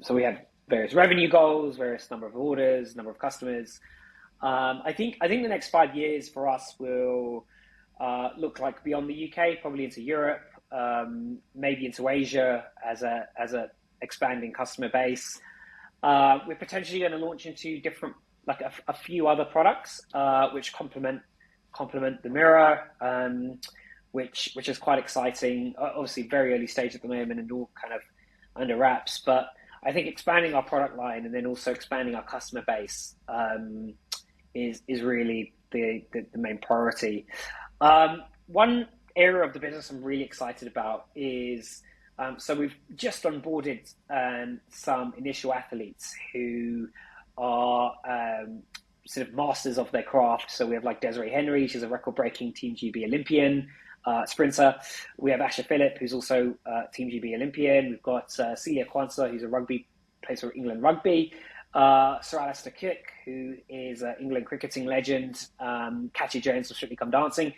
So we have various revenue goals, various number of orders, number of customers. I think the next 5 years for us will look like beyond the UK, probably into Europe, maybe into Asia as a expanding customer base. We're potentially going to launch into different, like a few other products which complement the mirror, which is quite exciting. Obviously, very early stage at the moment and all kind of under wraps. But I think expanding our product line and then also expanding our customer base is really the main priority. One area of the business I'm really excited about is so we've just onboarded some initial athletes who are sort of masters of their craft. So we have like Desiree Henry, she's a record-breaking Team GB Olympian sprinter. We have Asher Phillip, who's also Team GB Olympian. We've got Celia Kwanzaa, who's plays for England Rugby. Sir Alistair Cook, who is an England cricketing legend. Catchy Jones of Strictly Come Dancing.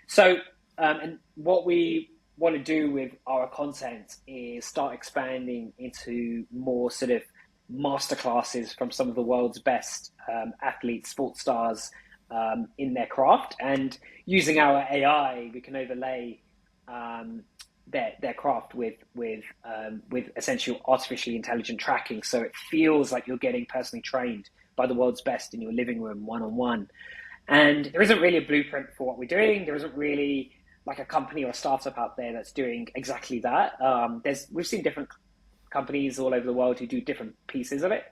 So, and what we want to do with our content is start expanding into more sort of masterclasses from some of the world's best athletes, sports stars in their craft. And using our AI, we can overlay their craft with essential artificially intelligent tracking. So it feels like you're getting personally trained by the world's best in your living room, one-on-one. And there isn't really a blueprint for what we're doing. There isn't really like a company or a startup out there that's doing exactly that. We've seen different companies all over the world who do different pieces of it.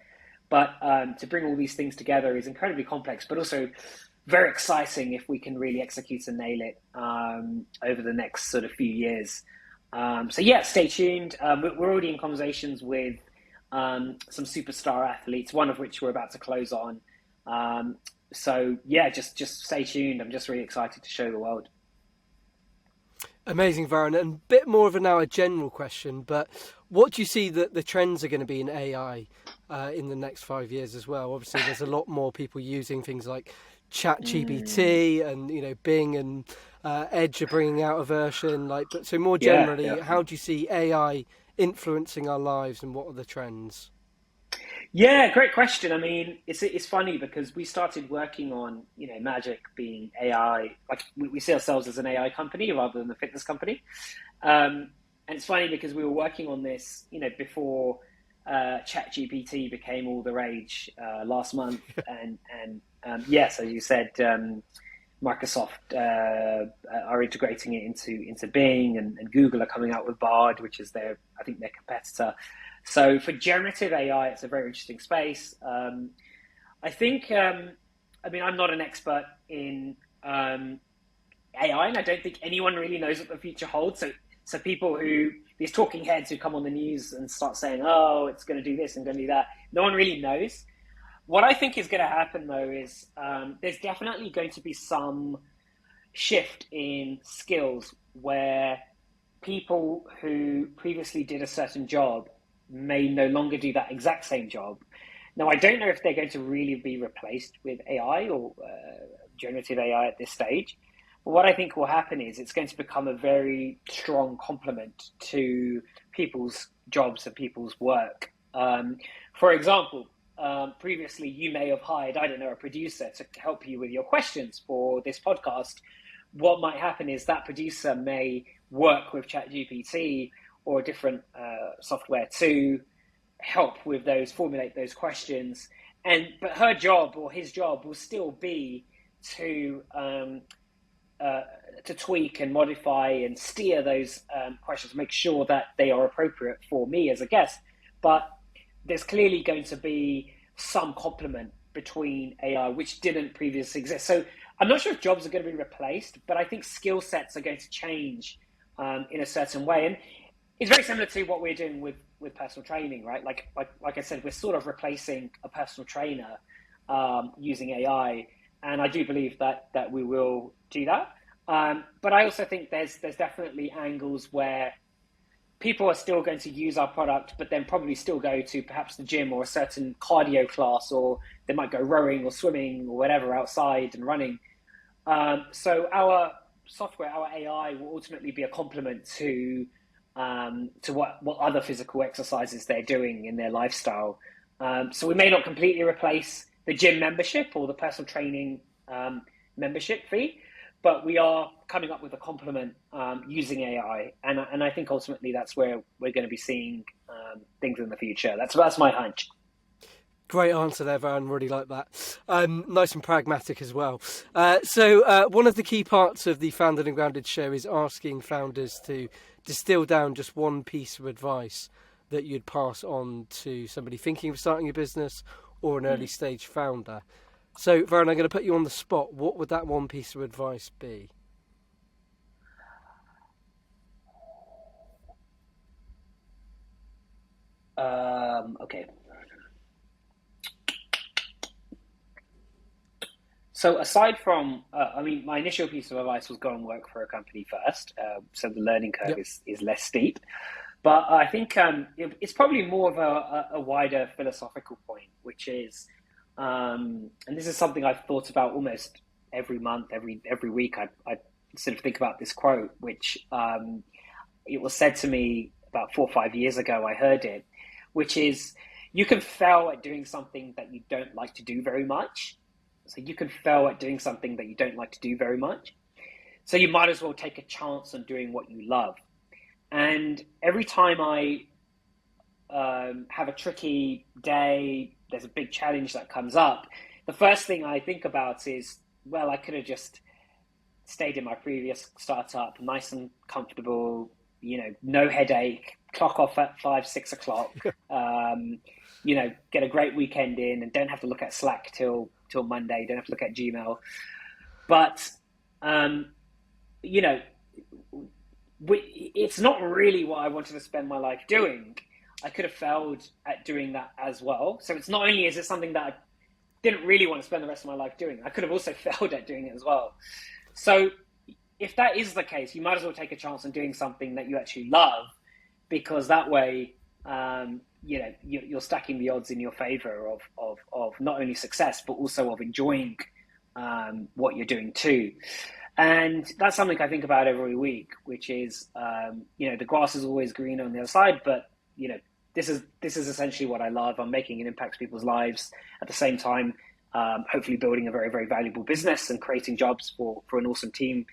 But to bring all these things together is incredibly complex, but also very exciting if we can really execute and nail it over the next sort of few years. So yeah, stay tuned. We're already in conversations with some superstar athletes, one of which we're about to close on. So yeah, just stay tuned. I'm just really excited to show the world. Amazing, Varun. And a bit more of a general question, but what do you see that the trends are going to be in AI in the next 5 years as well? Obviously, there's a lot more people using things like ChatGPT and Bing and Edge are bringing out a version. But so more generally, how do you see AI influencing our lives, and what are the trends? Yeah, great question. I mean, it's funny because we started working on, Magic being AI, like we see ourselves as an AI company rather than a fitness company. And it's funny because we were working on this, before ChatGPT became all the rage last month. And yes, as you said, Microsoft are integrating it into Bing, and Google are coming out with Bard, which is their competitor. So for generative AI, it's a very interesting space. I think, I'm not an expert in AI, and I don't think anyone really knows what the future holds. So people these talking heads who come on the news and start saying, oh, it's going to do this and going to do that, no one really knows. What I think is going to happen, though, is there's definitely going to be some shift in skills where people who previously did a certain job may no longer do that exact same job. Now, I don't know if they're going to really be replaced with AI or generative AI at this stage. But what I think will happen is it's going to become a very strong complement to people's jobs and people's work. For example, previously you may have hired, a producer to help you with your questions for this podcast. What might happen is that producer may work with ChatGPT or a different software to help with formulate those questions. But her job or his job will still be to tweak and modify and steer those questions, make sure that they are appropriate for me as a guest. But there's clearly going to be some complement between AI, which didn't previously exist. So I'm not sure if jobs are going to be replaced, but I think skill sets are going to change in a certain way. And it's very similar to what we're doing with personal training, right? Like I said, we're sort of replacing a personal trainer using AI, and I do believe that we will do that. But I also think there's definitely angles where people are still going to use our product, but then probably still go to perhaps the gym or a certain cardio class, or they might go rowing or swimming or whatever outside and running. So our software, our AI, will ultimately be a complement to what other physical exercises they're doing in their lifestyle. So we may not completely replace the gym membership or the personal training membership fee, but we are coming up with a complement using AI, and I think ultimately that's where we're going to be seeing things in the future. That's my hunch. Great answer there, Varun. Really like that. Nice and pragmatic as well. So one of the key parts of the Founded and Grounded show is asking founders to distill down just one piece of advice that you'd pass on to somebody thinking of starting a business or an early stage founder? So, Varun, I'm going to put you on the spot. What would that one piece of advice be? Okay. So aside from, my initial piece of advice was go and work for a company first, so the learning curve is less steep. But I think it's probably more of a wider philosophical point, which is, and this is something I've thought about almost every month, every week. I sort of think about this quote, which it was said to me about 4 or 5 years ago. I heard it, which is, you can fail at doing something that you don't like to do very much. So you can fail at doing something that you don't like to do very much. So you might as well take a chance on doing what you love. And every time I have a tricky day, there's a big challenge that comes up, the first thing I think about is, well, I could have just stayed in my previous startup, nice and comfortable, no headache, clock off at 5, 6 o'clock, get a great weekend in and don't have to look at Slack till Monday, don't have to look at Gmail. But, it's not really what I wanted to spend my life doing. I could have failed at doing that as well. So it's not only is it something that I didn't really want to spend the rest of my life doing, I could have also failed at doing it as well. So if that is the case, you might as well take a chance on doing something that you actually love, because that way, you're stacking the odds in your favor of not only success, but also of enjoying what you're doing too. And that's something I think about every week, which is, the grass is always green on the other side, but, this is essentially what I love. I'm making an impact to people's lives at the same time, hopefully building a very, very valuable business and creating jobs for an awesome team.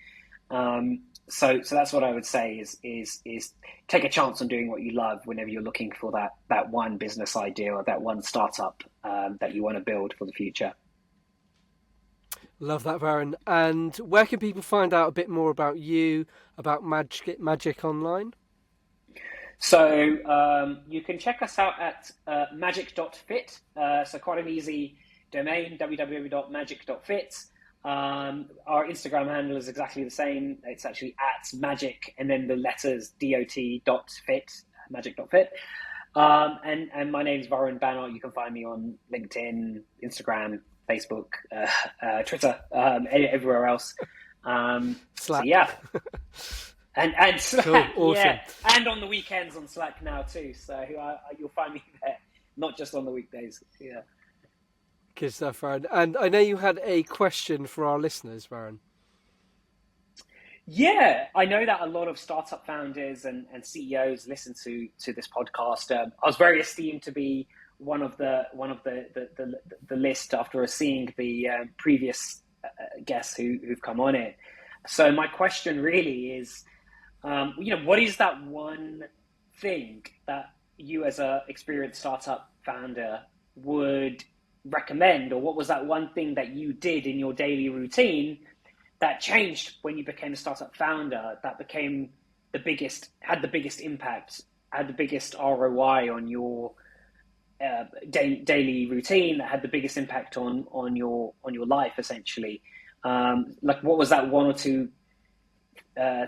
So that's what I would say is take a chance on doing what you love whenever you're looking for that one business idea or that one startup that you want to build for the future. Love that, Varun. And where can people find out a bit more about you, about Magic online? So you can check us out at magic.fit. So quite an easy domain, www.magic.fit. Our Instagram handle is exactly the same. It's actually at magic and then the letters dot.fit, magic.fit. And my name's Varun Bhanot. You can find me on LinkedIn, Instagram, Facebook, Twitter, everywhere else. Slack. So yeah. And Slack, cool, awesome. Yeah, and on the weekends on Slack now too. So you'll find me there, not just on the weekdays. Yeah. Good stuff, Varun. And I know you had a question for our listeners, Varun. Yeah, I know that a lot of startup founders and CEOs listen to this podcast. I was very esteemed to be one of the list after seeing the previous guests who've come on it. So my question really is, what is that one thing that you as a experienced startup founder would recommend, or what was that one thing that you did in your daily routine that changed when you became a startup founder, that had the biggest impact, had the biggest ROI on your daily routine, that had the biggest impact on your life, essentially? Like, what was that one or two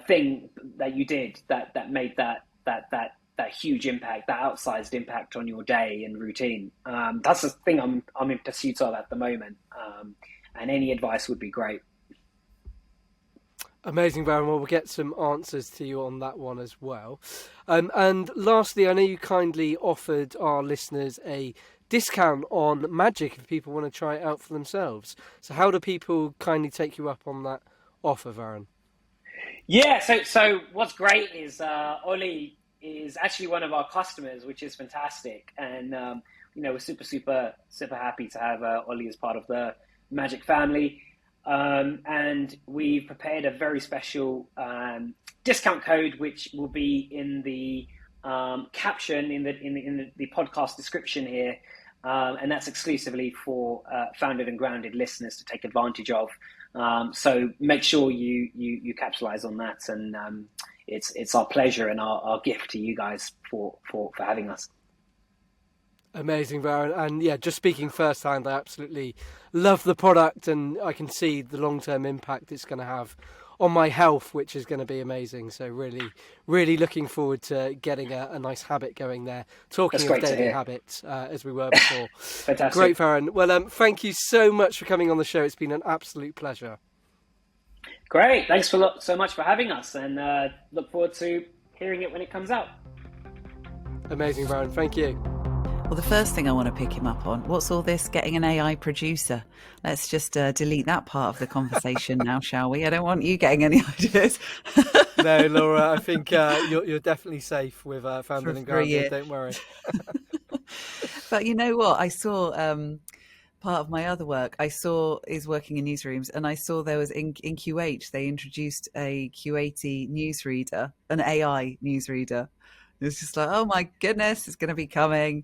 thing that you did that made that huge impact, that outsized impact on your day and routine? That's the thing I'm in pursuit of at the moment, and any advice would be great. Amazing, Varun. Well, we'll get some answers to you on that one as well. And lastly, I know you kindly offered our listeners a discount on Magic if people want to try it out for themselves. So how do people kindly take you up on that offer, Varun? Yeah, so what's great is Ollie is actually one of our customers, which is fantastic. And, we're super happy to have Ollie as part of the Magic family. And we've prepared a very special discount code, which will be in the caption in the podcast description here, and that's exclusively for Founded and Grounded listeners to take advantage of. So make sure you capitalize on that, and it's our pleasure and our gift to you guys for having us. Amazing, Varun. And yeah, just speaking firsthand, I absolutely love the product, and I can see the long-term impact it's going to have on my health, which is going to be amazing. So really, really looking forward to getting a nice habit going there. That's Talking of great to daily hear. habits, as we were before. Fantastic. Great, Varun. Well, thank you so much for coming on the show. It's been an absolute pleasure. Great. Thanks so much for having us, and look forward to hearing it when it comes out. Amazing, Varun. Thank you. Well, the first thing I want to pick him up on, what's all this getting an AI producer? Let's just delete that part of the conversation now, shall we? I don't want you getting any ideas. No, Laura, I think you're definitely safe with Founded and Grounded, don't worry. But you know what? I saw part of my other work, is working in newsrooms, and I saw there was in QH, they introduced a Q80 newsreader, an AI newsreader. It's just like, oh my goodness, it's going to be coming.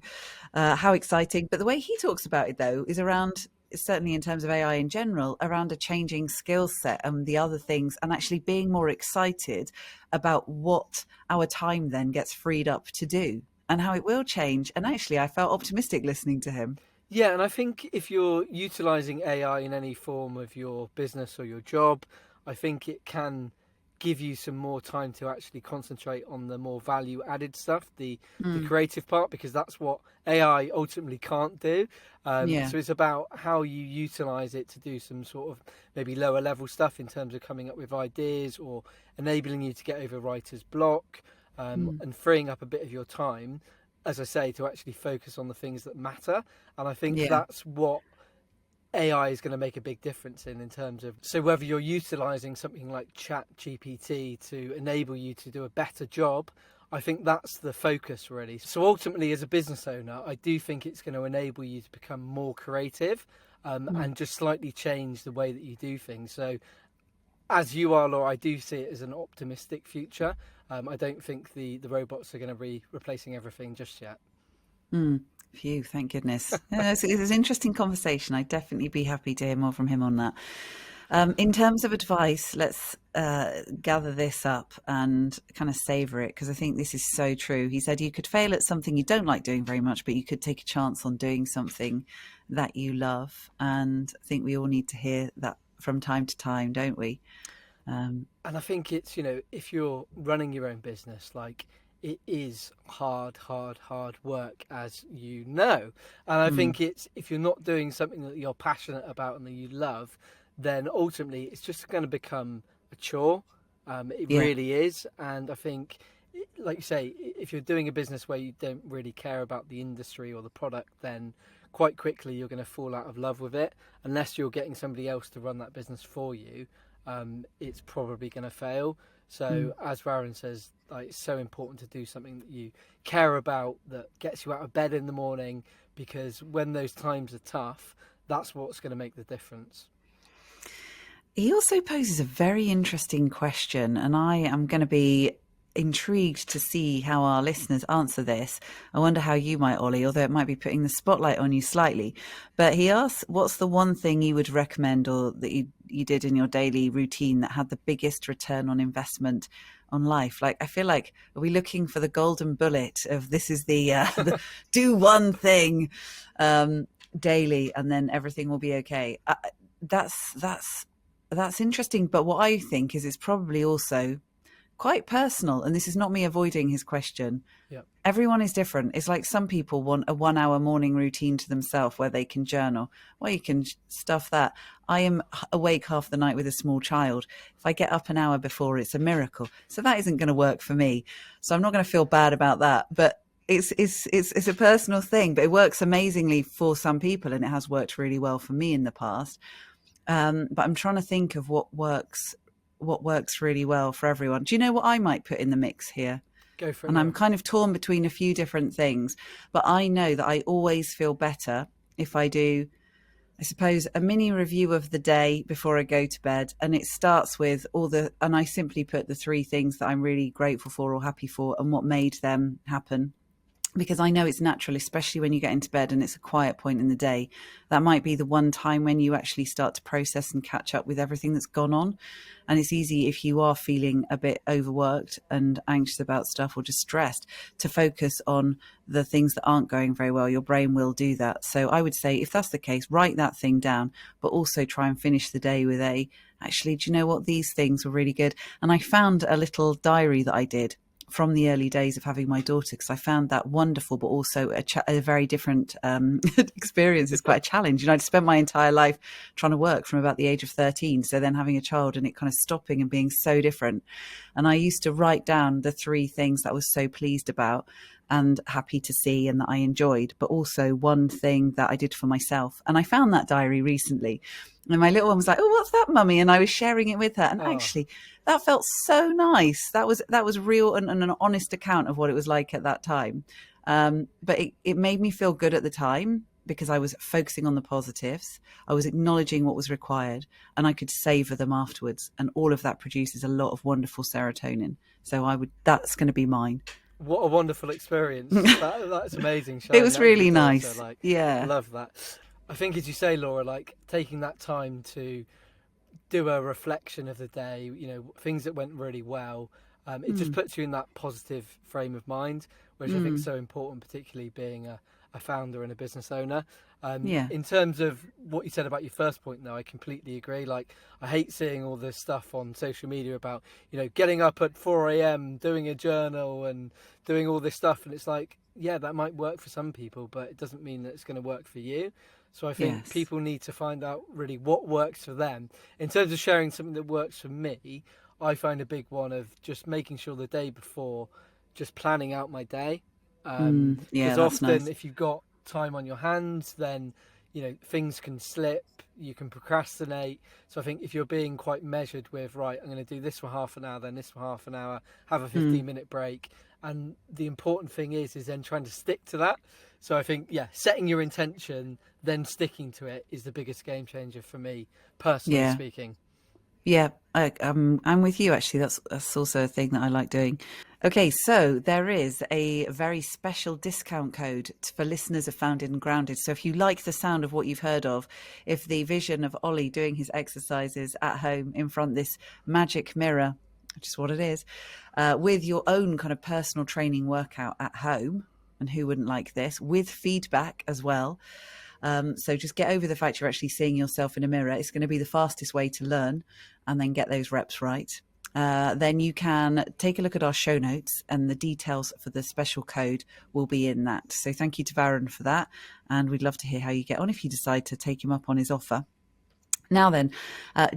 How exciting. But the way he talks about it, though, is around, certainly in terms of AI in general, around a changing skill set and the other things, and actually being more excited about what our time then gets freed up to do and how it will change. And actually, I felt optimistic listening to him. Yeah, and I think if you're utilising AI in any form of your business or your job, I think it can give you some more time to actually concentrate on the more value added stuff, the creative part, because that's what AI ultimately can't do. So it's about how you utilize it to do some sort of maybe lower level stuff in terms of coming up with ideas or enabling you to get over writer's block, and freeing up a bit of your time, as I say, to actually focus on the things that matter. And I think that's what AI is going to make a big difference in terms of, so whether you're utilizing something like Chat GPT to enable you to do a better job, I think that's the focus really. So ultimately, as a business owner, I do think it's going to enable you to become more creative, and just slightly change the way that you do things. So as you are, Laura, I do see it as an optimistic future. I don't think the robots are going to be replacing everything just yet. Phew, thank goodness. It's an interesting conversation. I'd definitely be happy to hear more from him on that. In terms of advice, let's gather this up and kind of savor it, because I think this is so true. He said you could fail at something you don't like doing very much, but you could take a chance on doing something that you love. And I think we all need to hear that from time to time, don't we? And I think it's, if you're running your own business, like, it is hard work, as you know. And I think it's, if you're not doing something that you're passionate about and that you love, then ultimately it's just going to become a chore. It really is. And I think, like you say, if you're doing a business where you don't really care about the industry or the product, then quite quickly you're going to fall out of love with it. Unless you're getting somebody else to run that business for you, it's probably going to fail. So as Varun says, like, it's so important to do something that you care about, that gets you out of bed in the morning, because when those times are tough, that's what's going to make the difference. He also poses a very interesting question, and I am going to be intrigued to see how our listeners answer this. I wonder how you might, Ollie, although it might be putting the spotlight on you slightly. But he asks, what's the one thing you would recommend, or that you did in your daily routine, that had the biggest return on investment on life? Like, I feel like, are we looking for the golden bullet of this is the do one thing daily and then everything will be okay? That's interesting. But what I think is it's probably also quite personal. And this is not me avoiding his question. Yeah. Everyone is different. It's like some people want a 1 hour morning routine to themselves where they can journal. Well, you can stuff that. I am awake half the night with a small child. If I get up an hour before, it's a miracle. So that isn't going to work for me. So I'm not going to feel bad about that. But it's a personal thing, but it works amazingly for some people, and it has worked really well for me in the past. But I'm trying to think of what works really well for everyone. Do you know what I might put in the mix here? Go for it. And I'm kind of torn between a few different things, but I know that I always feel better if I do, I suppose, a mini review of the day before I go to bed. And it starts with and I simply put the 3 things that I'm really grateful for or happy for and what made them happen. because I know it's natural, especially when you get into bed and it's a quiet point in the day. That might be the one time when you actually start to process and catch up with everything that's gone on. And it's easy, if you are feeling a bit overworked and anxious about stuff or just stressed, to focus on the things that aren't going very well. Your brain will do that. So I would say, if that's the case, write that thing down, but also try and finish the day with actually, do you know what? These things were really good. And I found a little diary that I did from the early days of having my daughter, because I found that wonderful, but also a very different experience. It's quite a challenge. I'd spent my entire life trying to work from about the age of 13. So then having a child and it kind of stopping and being so different. And I used to write down the 3 things that I was so pleased about and happy to see and that I enjoyed, but also one thing that I did for myself. And I found that diary recently. And my little one was like, "Oh, what's that, mummy?" And I was sharing it with her. And actually, that felt so nice. That was real and an honest account of what it was like at that time. But it made me feel good at the time because I was focusing on the positives. I was acknowledging what was required, and I could savor them afterwards. And all of that produces a lot of wonderful serotonin. So that's going to be mine. What a wonderful experience. That's amazing. It was really nice. Yeah. I love that. I think, as you say, Laura, like taking that time to do a reflection of the day, things that went really well, it just puts you in that positive frame of mind, which I think is so important, particularly being a founder and a business owner. In terms of what you said about your first point, though, I completely agree. Like, I hate seeing all this stuff on social media about, getting up at 4 a.m, doing a journal and doing all this stuff. And it's like, yeah, that might work for some people, but it doesn't mean that it's going to work for you. So I think people need to find out really what works for them. In terms of sharing something that works for me, I find a big one of just making sure the day before, just planning out my day. Because often nice. If you've got time on your hands, then things can slip, you can procrastinate. So I think if you're being quite measured with, right, I'm going to do this for half an hour, then this for half an hour, have a 15-minute break, and the important thing is then trying to stick to that. So I think, setting your intention, then sticking to it is the biggest game changer for me, personally speaking. Yeah, I'm with you, actually. That's also a thing that I like doing. Okay, so there is a very special discount code for listeners of Founded and Grounded. So if you like the sound of what you've heard of, if the vision of Ollie doing his exercises at home in front of this magic mirror, which is what it is, with your own kind of personal training workout at home, and who wouldn't like this, with feedback as well. So just get over the fact you're actually seeing yourself in a mirror. It's going to be the fastest way to learn and then get those reps right. Then you can take a look at our show notes, and the details for the special code will be in that. So thank you to Varun for that. And we'd love to hear how you get on if you decide to take him up on his offer. Now then,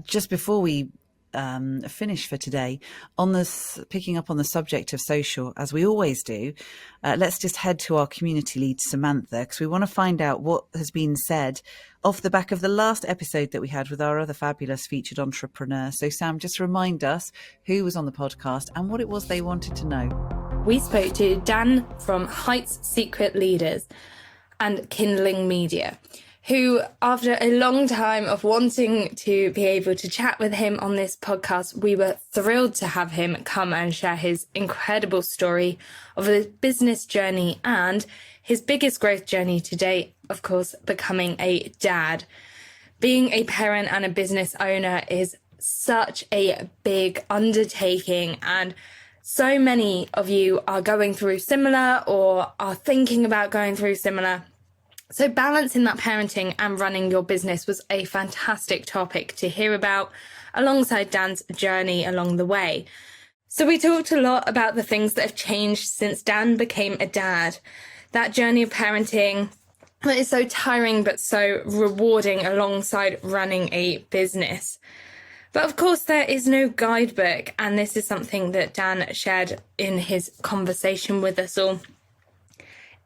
just before we finish for today, on this, picking up on the subject of social, as we always do, let's just head to our community lead Samantha, because we want to find out what has been said off the back of the last episode that we had with our other fabulous featured entrepreneur. So Sam, just remind us who was on the podcast and what it was they wanted to know. We spoke to Dan from Heights Secret Leaders and Kindling Media, who, after a long time of wanting to be able to chat with him on this podcast, we were thrilled to have him come and share his incredible story of his business journey and his biggest growth journey to date, of course, becoming a dad. Being a parent and a business owner is such a big undertaking, and so many of you are going through similar or are thinking about going through similar. So balancing that parenting and running your business was a fantastic topic to hear about, alongside Dan's journey along the way. So we talked a lot about the things that have changed since Dan became a dad. That journey of parenting that is so tiring but so rewarding alongside running a business. But of course, there is no guidebook, and this is something that Dan shared in his conversation with us all.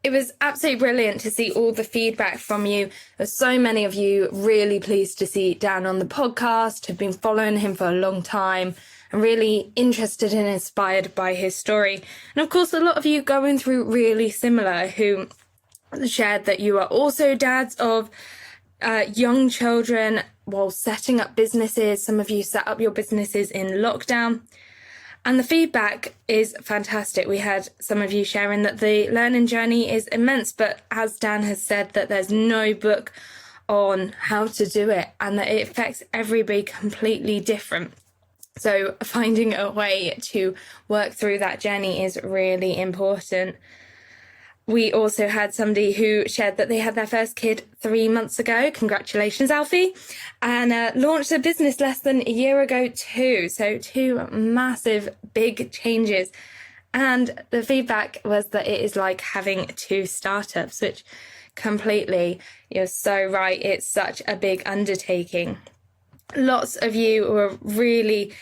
It was absolutely brilliant to see all the feedback from you. There's so many of you really pleased to see Dan on the podcast, have been following him for a long time and really interested and inspired by his story. And of course, a lot of you going through really similar, who shared that you are also dads of young children while setting up businesses. Some of you set up your businesses in lockdown. And the feedback is fantastic. We had some of you sharing that the learning journey is immense, but as Dan has said, that there's no book on how to do it and that it affects everybody completely different. So finding a way to work through that journey is really important. We also had somebody who shared that they had their first kid 3 months ago. Congratulations, Alfie. And launched a business less than a year ago too. So 2 massive, big changes. And the feedback was that it is like having 2 startups, which completely, you're so right. It's such a big undertaking. Lots of you were really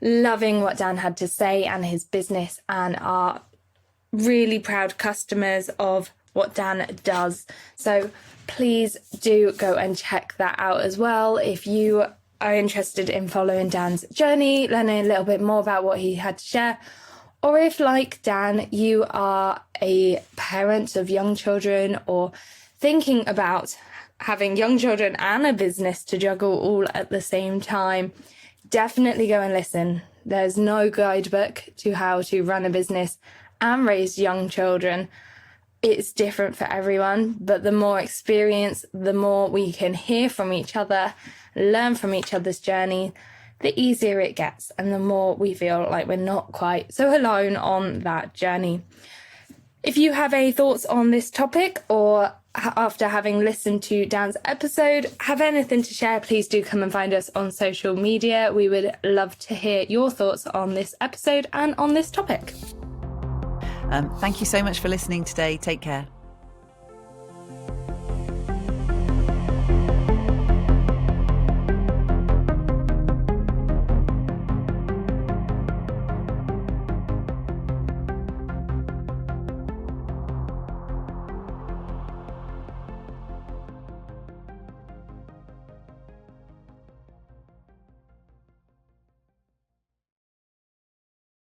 loving what Dan had to say and his business and are really proud customers of what Dan does. So please do go and check that out as well. If you are interested in following Dan's journey, learning a little bit more about what he had to share, or if, like Dan, you are a parent of young children or thinking about having young children and a business to juggle all at the same time, definitely go and listen. There's no guidebook to how to run a business and raise young children. It's different for everyone, but the more experience, the more we can hear from each other, learn from each other's journey, the easier it gets and the more we feel like we're not quite so alone on that journey. If you have any thoughts on this topic, or after having listened to Dan's episode, have anything to share, please do come and find us on social media. We would love to hear your thoughts on this episode and on this topic. Thank you so much for listening today. Take care.